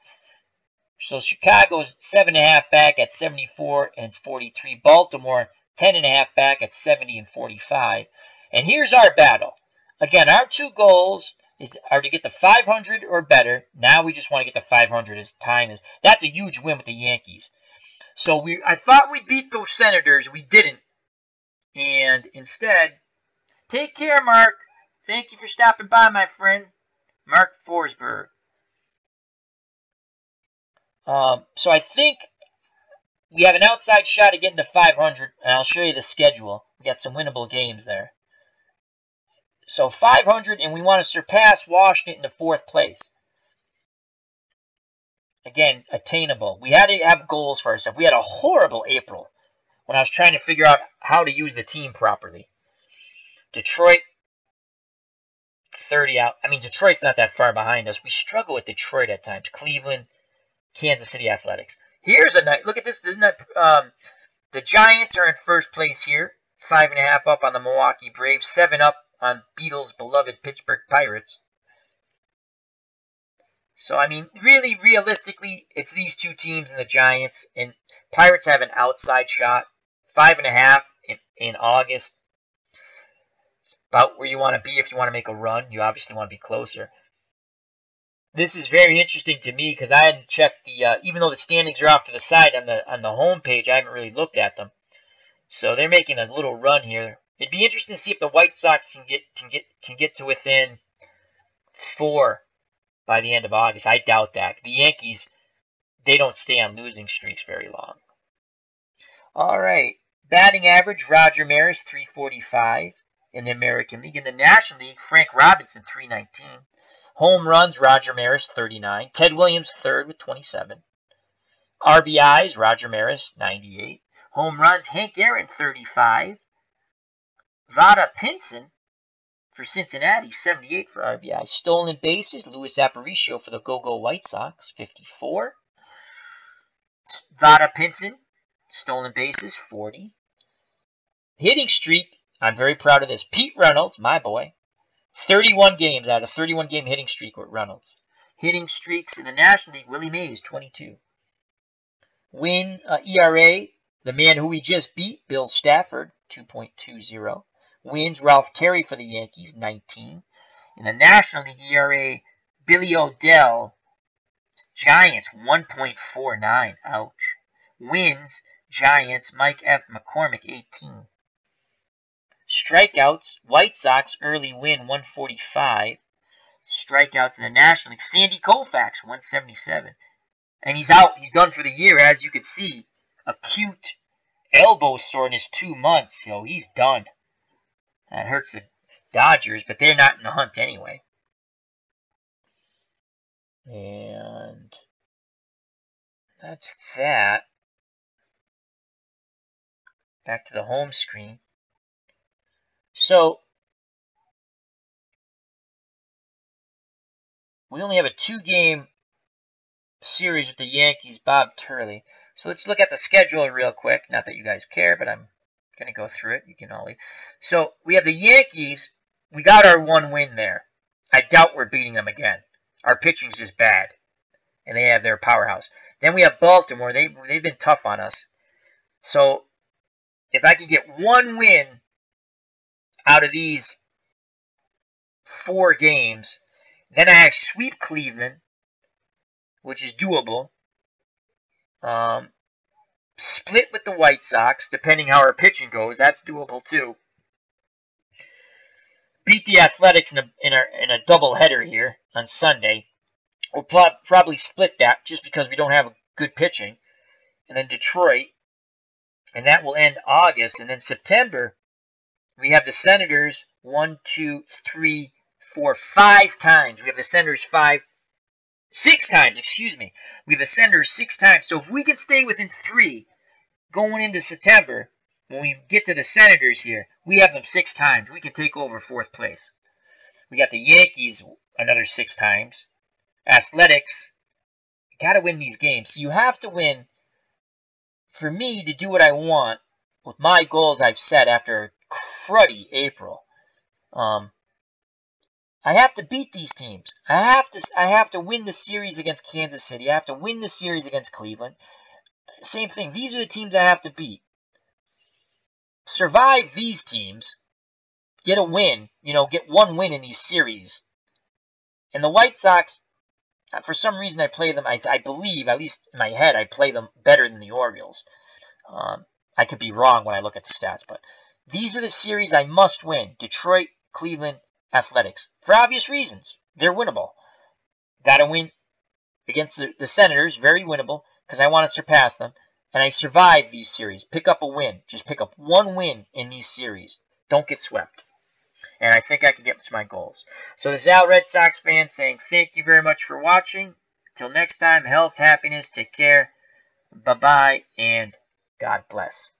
Speaker 1: So Chicago's 7.5 back at 74 and 43. Baltimore 10.5 back at 70 and 45. And here's our battle. Again, our 2 goals are to get to 500 or better. Now we just want to get to 500 as time is. That's a huge win with the Yankees. So I thought we'd beat those Senators. We didn't. And instead, take care, Mark. Thank you for stopping by, my friend. Mark Forsberg. So I think we have an outside shot at getting to 500, and I'll show you the schedule. We got some winnable games there. So 500, and we want to surpass Washington into 4th place. Again, attainable. We had to have goals for ourselves. We had a horrible April when I was trying to figure out how to use the team properly. Detroit, 30 out. I mean, Detroit's not that far behind us. We struggle with Detroit at times. Cleveland, Kansas City Athletics. Here's a night. Look at this. Isn't that, the Giants are in 1st place here. 5.5 up on the Milwaukee Braves. 7 up on Beatles' beloved Pittsburgh Pirates. So, I mean, really, realistically, it's these 2 teams and the Giants. And Pirates have an outside shot. 5.5 in August. It's about where you want to be if you want to make a run. You obviously want to be closer. This is very interesting to me because I hadn't checked the, even though the standings are off to the side on the home page, I haven't really looked at them. So they're making a little run here. It'd be interesting to see if the White Sox can get to within 4 by the end of August. I doubt that. The Yankees, they don't stay on losing streaks very long. All right. Batting average, Roger Maris, 345 in the American League. In the National League, Frank Robinson, 319. Home runs, Roger Maris, 39. Ted Williams, third with 27. RBIs, Roger Maris, 98. Home runs, Hank Aaron, 35. Vada Pinson for Cincinnati, 78 for RBI. Stolen bases, Luis Aparicio for the Go-Go White Sox, 54. Vada Pinson, stolen bases, 40. Hitting streak, I'm very proud of this. Pete Reynolds, my boy, 31 games out of 31-game hitting streak with Reynolds. Hitting streaks in the National League, Willie Mays, 22. Win ERA, the man who we just beat, Bill Stafford, 2.20. Wins, Ralph Terry for the Yankees, 19. In the National League ERA, Billy O'Dell, Giants, 1.49. Ouch. Wins, Giants, Mike F. McCormick, 18. Strikeouts, White Sox, early win, 145. Strikeouts in the National League, Sandy Koufax, 177. And he's out. He's done for the year, as you can see. Acute elbow soreness, 2 months. He's done. That hurts the Dodgers, but they're not in the hunt anyway. And that's that. Back to the home screen. So, we only have a 2-game series with the Yankees, Bob Turley. So let's look at the schedule real quick. Not that you guys care, but I'm going to go through it. You can all leave. So we have the Yankees. We got our 1 win there. I doubt we're beating them again. Our pitching's just bad. And they have their powerhouse. Then we have Baltimore. They've been tough on us. So if I can get 1 win out of these 4 games, then I have sweep Cleveland, which is doable. Split with the White Sox, depending how our pitching goes. That's doable too. Beat the Athletics in a doubleheader here on Sunday. We'll probably split that just because we don't have good pitching. And then Detroit. And that will end August. And then September, we have the Senators 1, 2, 3, 4, 5 times. We have the Senators 6 times, excuse me. We have the Senators 6 times. So if we can stay within 3 going into September, when we get to the Senators here, we have them 6 times. We can take over 4th place. We got the Yankees another 6 times. Athletics, got to win these games. So you have to win. For me to do what I want with my goals I've set after a cruddy April, I have to beat these teams. I have to win the series against Kansas City. I have to win the series against Cleveland. Same thing. These are the teams I have to beat. Survive these teams. Get a win. Get 1 win in these series. And the White Sox, for some reason I play them, I believe, at least in my head, I play them better than the Orioles. I could be wrong when I look at the stats, but these are the series I must win. Detroit, Cleveland, Athletics. For obvious reasons. They're winnable. Gotta win against the Senators. Very winnable, because I want to surpass them. And I survive these series. Pick up a win. Just pick up 1 win in these series. Don't get swept. And I think I can get to my goals. So this is Al, Red Sox fan, saying thank you very much for watching. Till next time, health, happiness, take care. Bye-bye, and God bless.